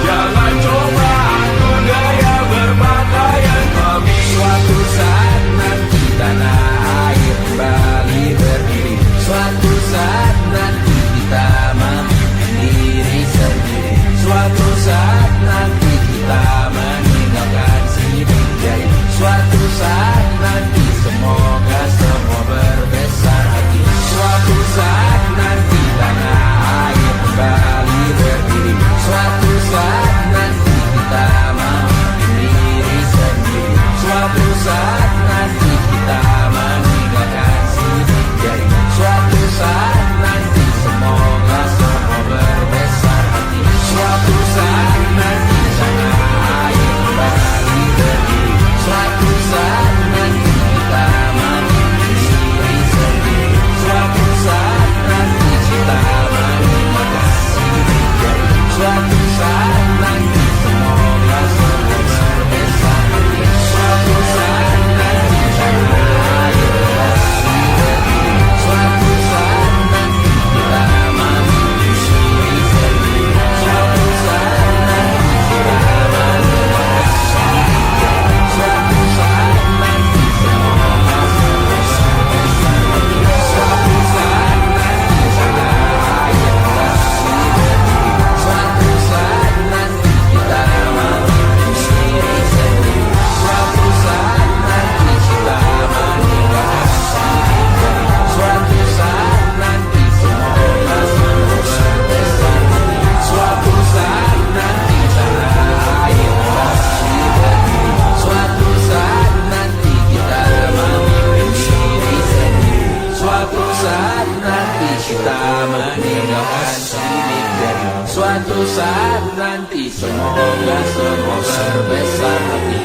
jangan coba atur gaya berpakaian kami. Suatu saat nanti tanah air kembali berdiri, suatu saat nanti kita memimpin diri sendiri, suatu saat nanti kita meninggalkan sidik jari, suatu saat nanti semoga semua berbesar hati. Suatu saat nanti tanah air kembali berdiri, suatu saat nanti kita memimpin diri sendiri, suatu saat nanti kita meninggalkan sidik jari, suatu saat nanti semoga semua berbesar hati. Suatu saat nanti tanah air kembali berdiri, suatu saat nanti kita memimpin diri sendiri, suatu saat nanti kita meninggalkan sidik jari, suatu saat nanti semoga semua berbesar hati. Suatu saat nanti tanah air kembali berdiri, suatu saat nanti kita memimpin diri sendiri, suatu saat nanti kita meninggalkan sidik jari, suatu saat nanti semoga semua berbesar hati. Suatu saat nanti tanah air kembali berdiri, suatu saat nanti kita memimpin diri sendiri, suatu saat nanti kita meninggalkan sidik jari, suatu saat nanti semoga semua berbesar hati. Suatu saat nanti tanah air kembali berdiri, suatu saat nanti kita memimpin diri sendiri, suatu saat nanti kita meninggalkan sidik jari, suatu saat nanti semoga semua berbesar hati.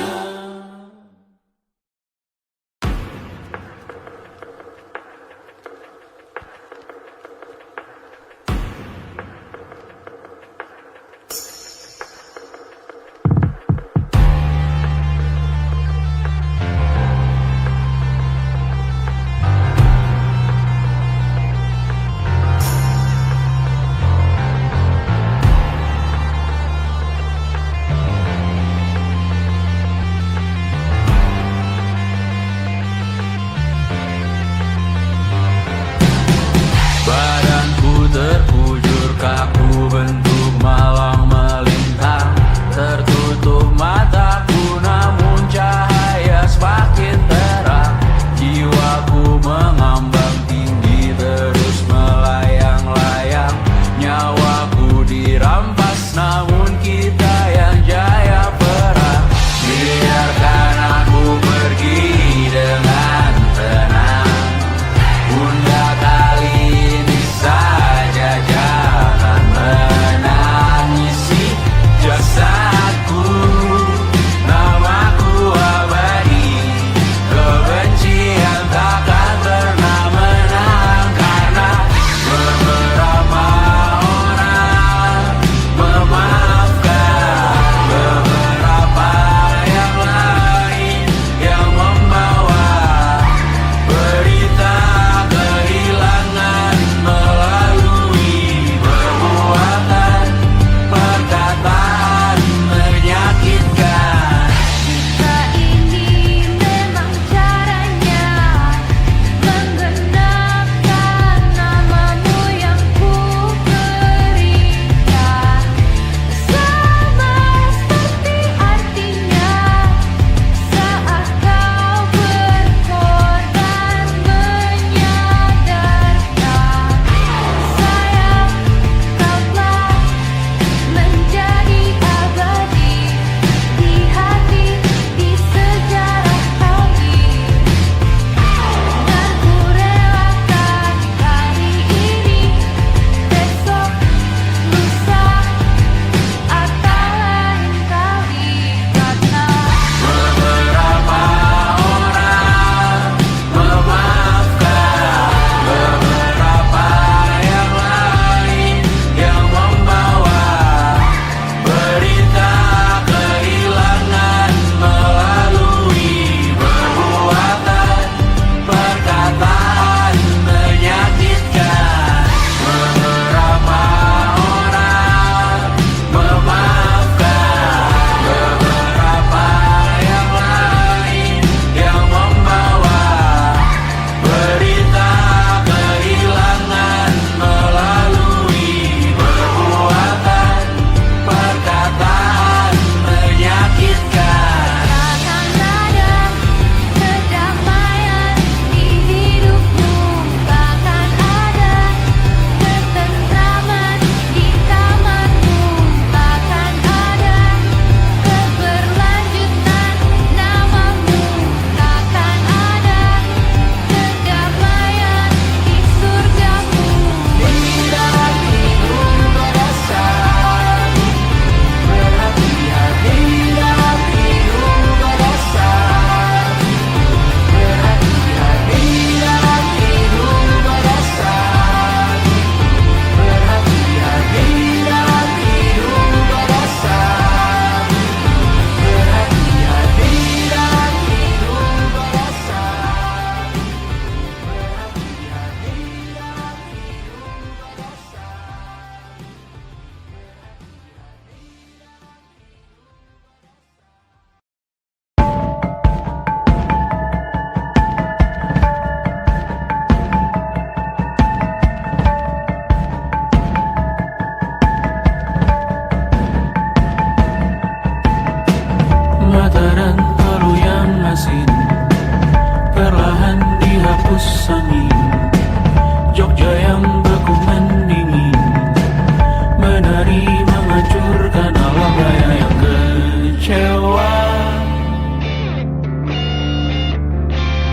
Badanku terkujur kaku bentuk malang melintang, tertutup mataku namun cahaya semakin terang. Jiwaku mengambang tinggi terus melayang-layang, nyawaku dirampas namun kita yang jaya perang. Biarkan aku pergi dengan tenang, Bunda kali ini saja jangan menangisi jasadku. Namaku abadi, kebencian takkan pernah menang, karena beberapa orang memaafkan, beberapa yang lain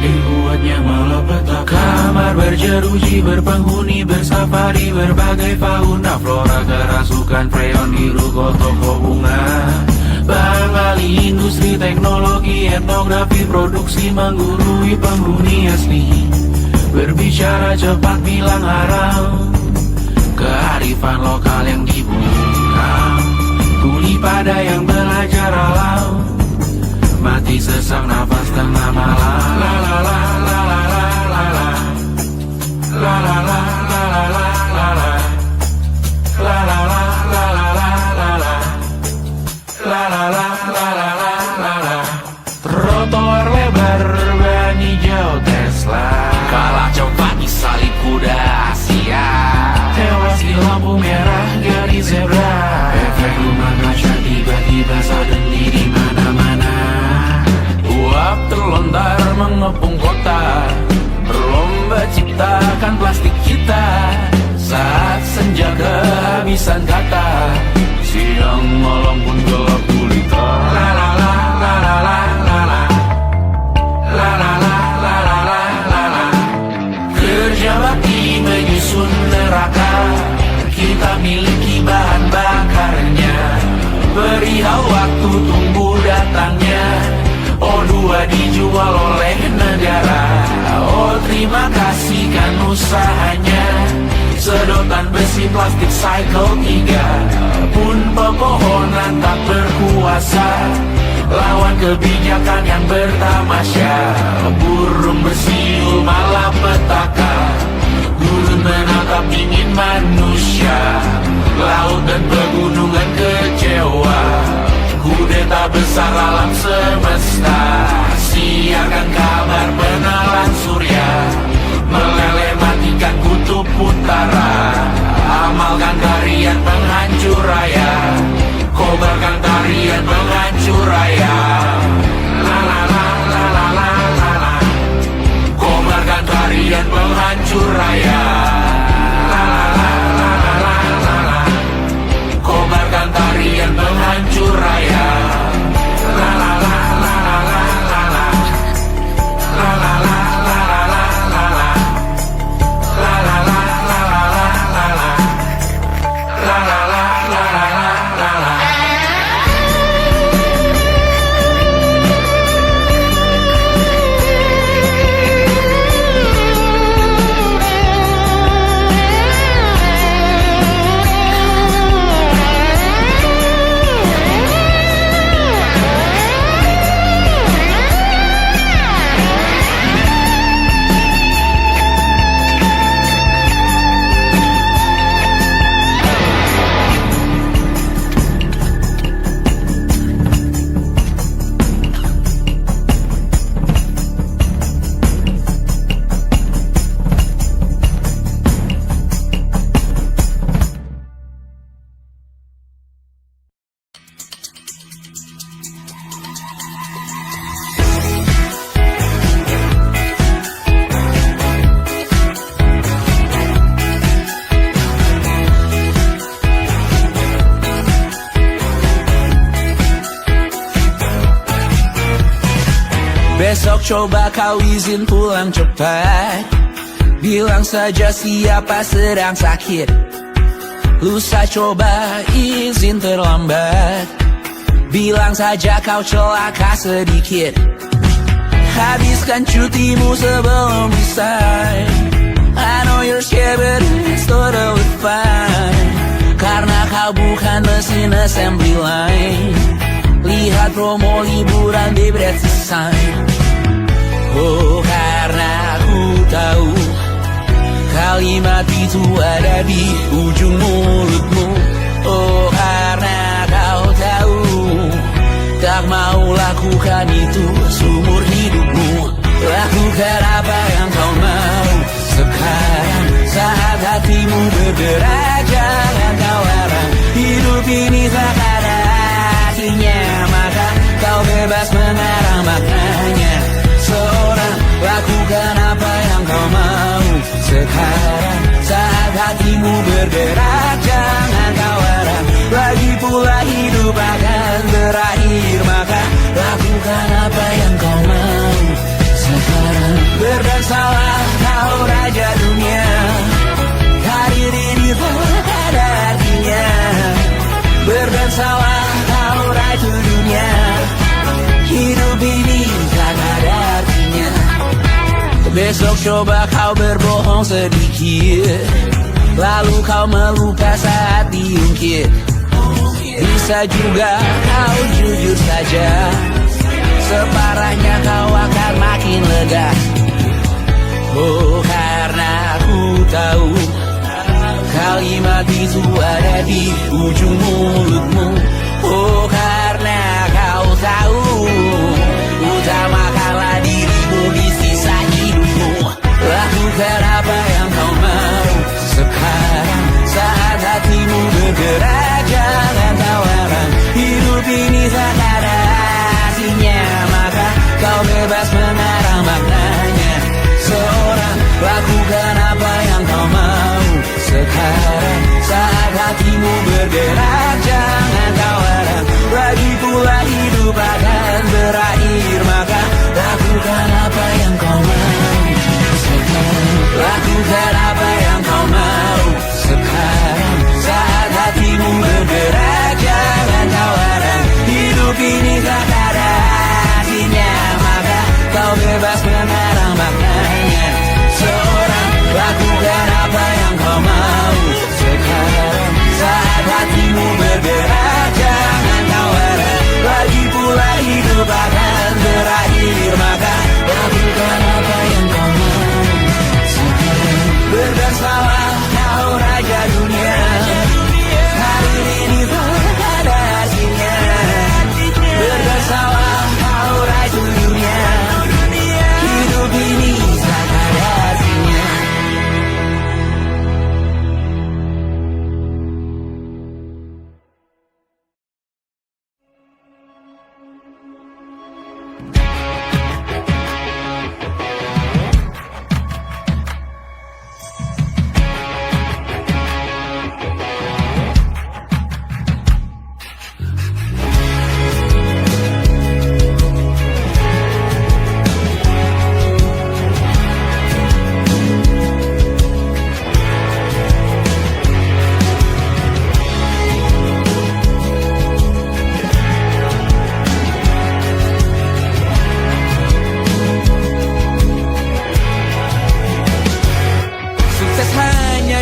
dibuatnya malapetaka. Kamar berjeruji, berpenghuni, bersafari, berbagai fauna flora, kerasukan freon, biru, toko bunga. Bahan ahli industri, teknologi, etnografi, produksi menggurui penghuni asli. Berbicara cepat, bilang haram, kearifan lokal yang dibungkam. Tuli pada yang belajar alam, mati sesak nafas tengah malam. La la la la la la la la. La la la la la la la la. La la la la la la la la. La la la la la la la la. Trotoar lebar ban hijau Tesla, kalah cepat di salib kuda Asia, tewas di lampu merah garis zebra. Efek rumah kaca tiba-tiba suddenly di mana-mana. Uap terlontar mengepung kota, berlomba ciptakan plastik kita. Saat senja kehabisan kata, siang malam pun gelap gulita. La la la la la la la la. La la la la la la la la. Kerja bakti menyusun neraka, kita miliki bahan bakarnya. Perihal waktu tunggu datangnya. O2 dijual oleh negara. Oh terima kasih kan usahanya. Sedotan besi plastik cycle 3 pun pepohonan tak berkuasa lawan kebijakan yang bertamasya. Burung bersiul malapetaka, gurun menatap dingin manusia. Laut dan pegunungan kecewa, kudeta besar alam semesta. Siarkan kabar penelan surya, meleleh matikan kutub utara. Amalkan tarian penghancur raya, kobarkan tarian penghancur raya. La la la la la la la la. Kobarkan tarian penghancur raya. La la la la la la la la. Kobarkan tarian penghancur raya. La la la la la la la la. La la la la la la la la. La la la la la la la la. La la la la la la la. Besok coba kau izin pulang cepat, bilang saja siapa sedang sakit. Lusa coba izin terlambat, bilang saja kau celaka sedikit. Habiskan cutimu sebelum resign. I know you're scared but it's totally fine, karena kau bukan mesin assembly line. Lihat promo liburan di Bread Design. Oh karena aku tahu kalimat itu ada di ujung mulutmu. Oh karena kau tahu tak mau lakukan itu seumur hidupmu. Lakukan apa yang kau mau sekarang, saat hatimu bergerak. Jangan kau larang, hidup ini tak ada artinya, maka kau bebas mengarang maknanya. Seorang lakukan apa yang kau mau sekarang, saat hatimu bergerak. Jangan kau larang, lagi pula hidup akan berakhir, maka lakukan apa yang kau mau sekarang. Besok coba kau berbohong sedikit, lalu kau meluka saat diungkit. Bisa juga kau jujur saja, separahnya kau akan makin lega. Oh, karena aku tahu kalimat itu ada di ujung mulutmu. Oh, karena kau tahu utamakanlah dirimu di sisa hidupmu. Lakukan apa yang kau mau sekarang, saat hatimu bergerak. Jangan tawaran, hidup ini tak ada artinya, maka kau bebas mengarang maknanya. Seorang, lakukan apa yang kau mau sekarang, saat hatimu bergerak. Jangan tawaran, lagi pula hidup akan berakhir, maka lakukan apa yang kau mau sekarang. Lakukan apa yang kau mau sekarang, saat hatimu bergerak. Jangan tawaran, hidup ini tak ada artinya, maka kau bebas mengarang maknanya. Seorang, lakukan apa yang kau mau sekarang, saat hatimu bergerak. Jangan tawaran, lagi pula hidup akan berakhir, maka lakukan apa yang kau mau sekarang. Berdansalah kau raja dunia, hari ini tak ada artinya. Berdansalah kau raja dunia, hidup ini tak ada artinya.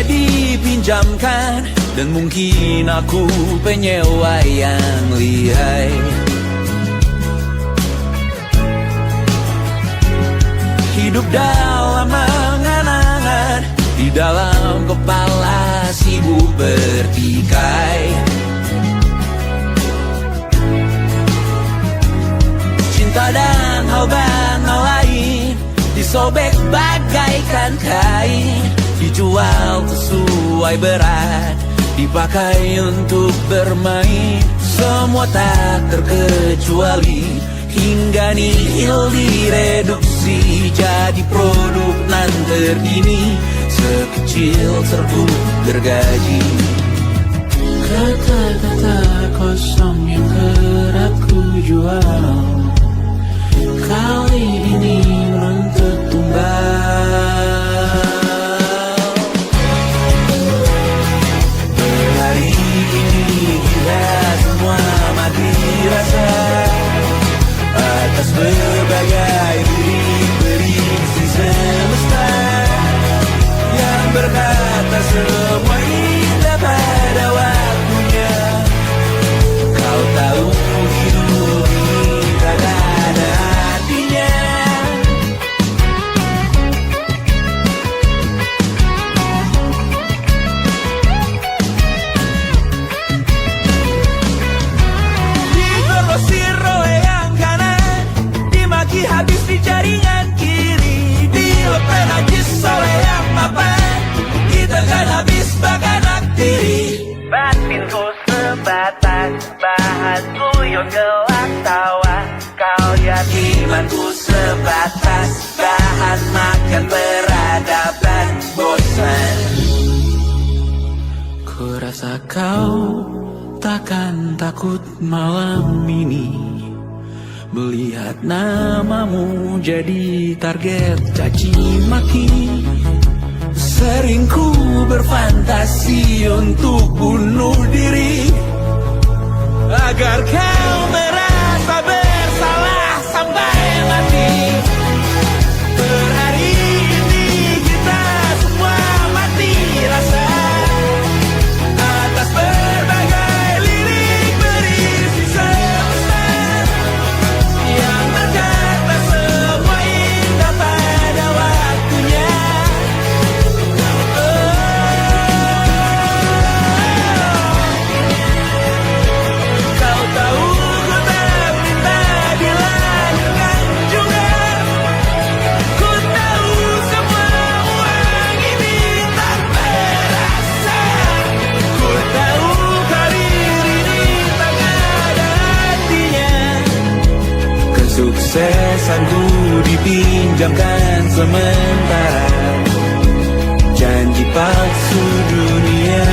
Dipinjamkan, dan mungkin aku penyewa yang lihai. Hidup dalam angan-angan, di dalam kepala sibuk bertikai. Cinta dan hal lain disobek bagaikan kain, dijual sesuai berat, dipakai untuk bermain. Semua tak terkecuali, hingga nihil direduksi jadi produk nan terkini, sekecil serbuk gergaji. Kata-kata kosong yang kerap ku jual, kali ini runtut tumbal. Atas berbagai beri-beri si semesta yang berkata semua indah pada waktunya. Kau tahu hidup ini tak ada artinya. Habis di jaringan kiri, dilepeh najis oleh yang mapan. Kita kan habis bakanak diri. Batinku sebatas bahan guyon gelak tawa. Kau jadi imanku sebatas bahan makan peradaban bosan. Ku rasa kau takkan takut malam ini melihat namamu jadi target caci maki. Sering ku berfantasi untuk bunuh diri, agar kau merasa bersalah sampai mati. Per hari perasaanku dipinjamkan sementara, janji palsu dunia.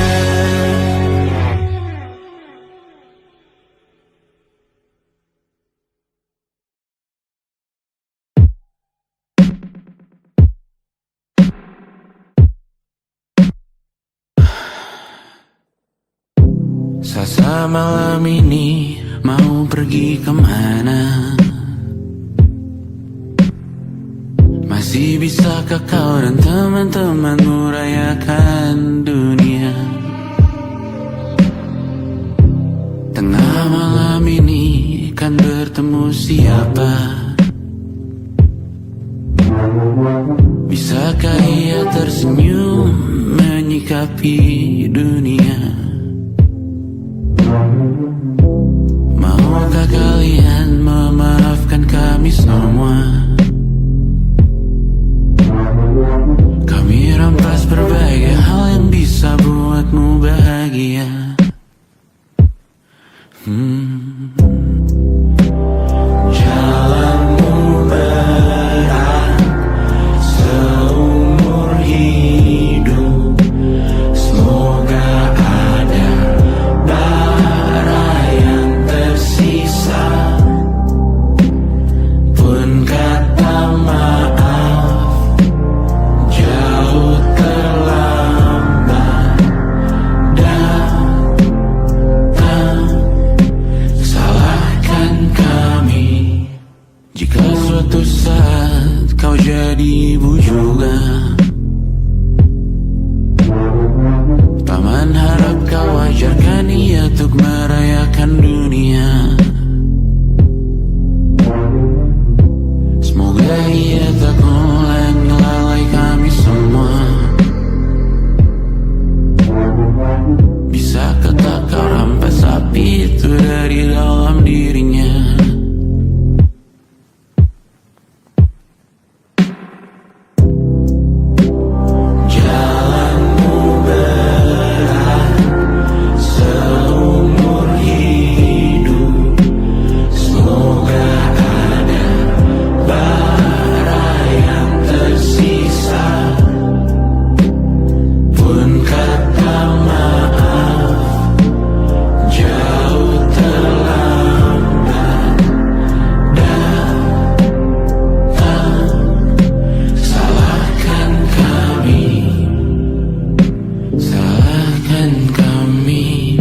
Sasa malam ini mau pergi kemana? Masih bisakah kau dan teman-temanmu rayakan dunia? Tengah malam ini kan bertemu siapa? Bisakah ia tersenyum menyikapi dunia? Maukah kalian memaafkan kami semua? Kami rampas berbagai hal yang bisa buatmu bahagia. Jalanmu berat seumur hidup, semoga ada bara yang tersisa. Pun kata maaf jauh terlambat datang. Salahkan kami jika suatu saat kau jadi ibu juga. Paman harap kau ajarkan ia untuk merayakan dunia. Semoga ia tak ulangi lalai kami semua. Bisakah tak kau rampas api itu dari dalam dirinya? Jalanmu berat seumur hidup, semoga ada bara yang tersisa. Pun kata maaf jauh terlambat datang. Salahkan kami, salahkan kami.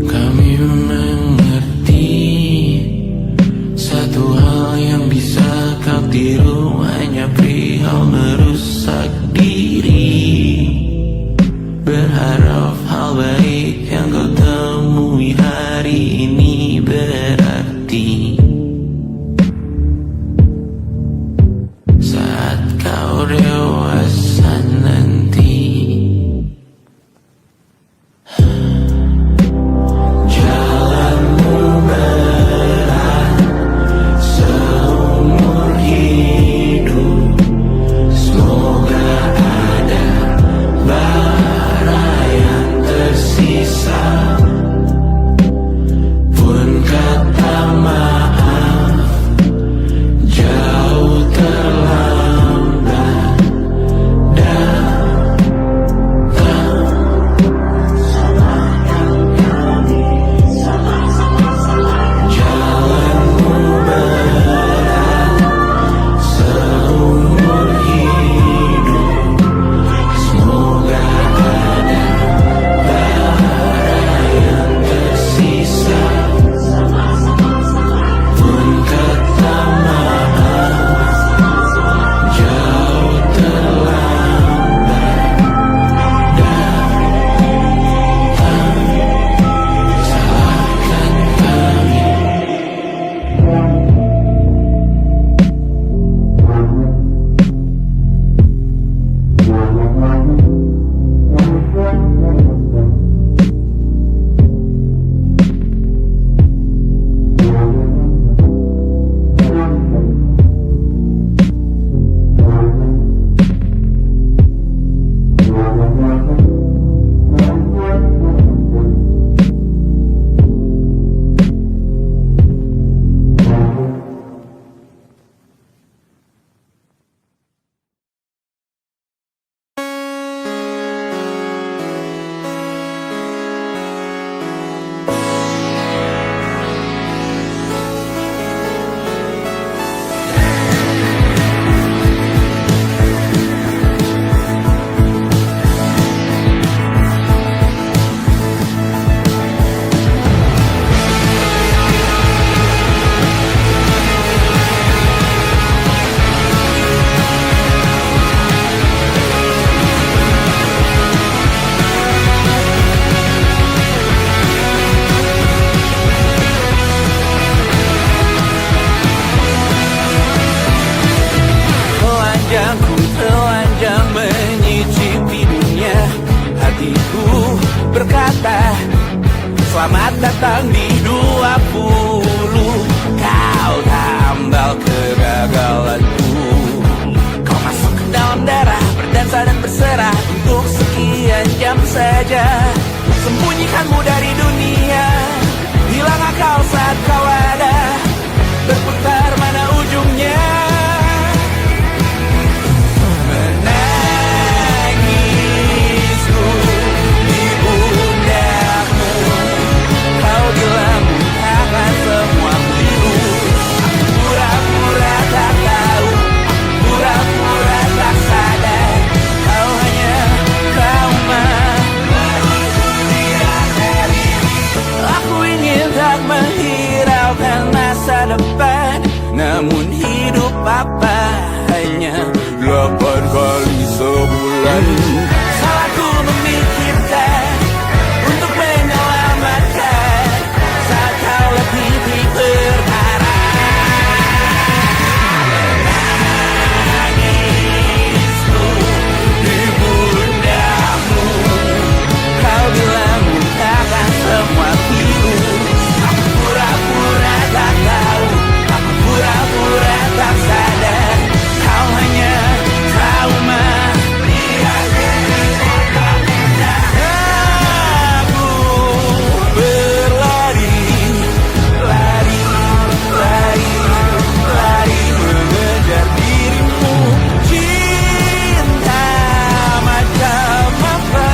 Kami mengerti satu hal yang bisa kau tiru hanya perihal merusak diri. Berharap hal baik yang kau temui hari ini berarti saat kau dewasa nanti. Jalanmu berat seumur hidup, semoga ada bara yang tersisa. Pun kata maaf jauh terlambat sepanjang ku telanjang menyicipi dunia, hatiku berkata selamat datang di 20. Kau tambal kegagalanku, kau masuk ke dalam darah, berdansa dan berserah untuk sekian jam saja. Sembunyikanmu dari dunia, hilang akal saat kau ada, berputar mana ujungnya. Menangisku di pundakmu, kau bilang bukan semua biru. Aku pura-pura tak tahu, pura-pura tak sadar, kau hanya trauma. Aku ingin tak menghiraukan masa depan, namun hidup apa hanya 8 kali sebulan. Salahku memikirkan untuk menyelamatkan saat kau lebih di perkara. Menangisku di pundakmu, kau bilang bukan semua biru. Aku pura-pura tak tahu, aku pura-pura tak sadar, kau hanya trauma. Aku berlari, lari, lari, lari mengejar dirimu. Cinta macam apa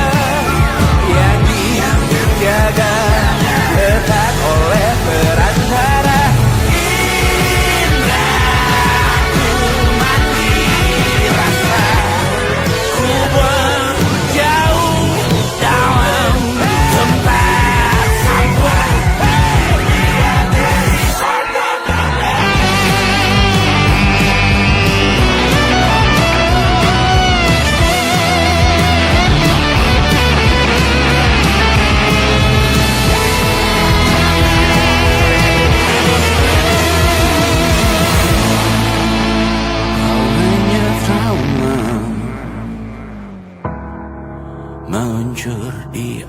yang dijaga ketat oleh perantara? Indahku mati rasa, ku berjauh dalam tempat sampah. Kau hanya trauma, meluncur di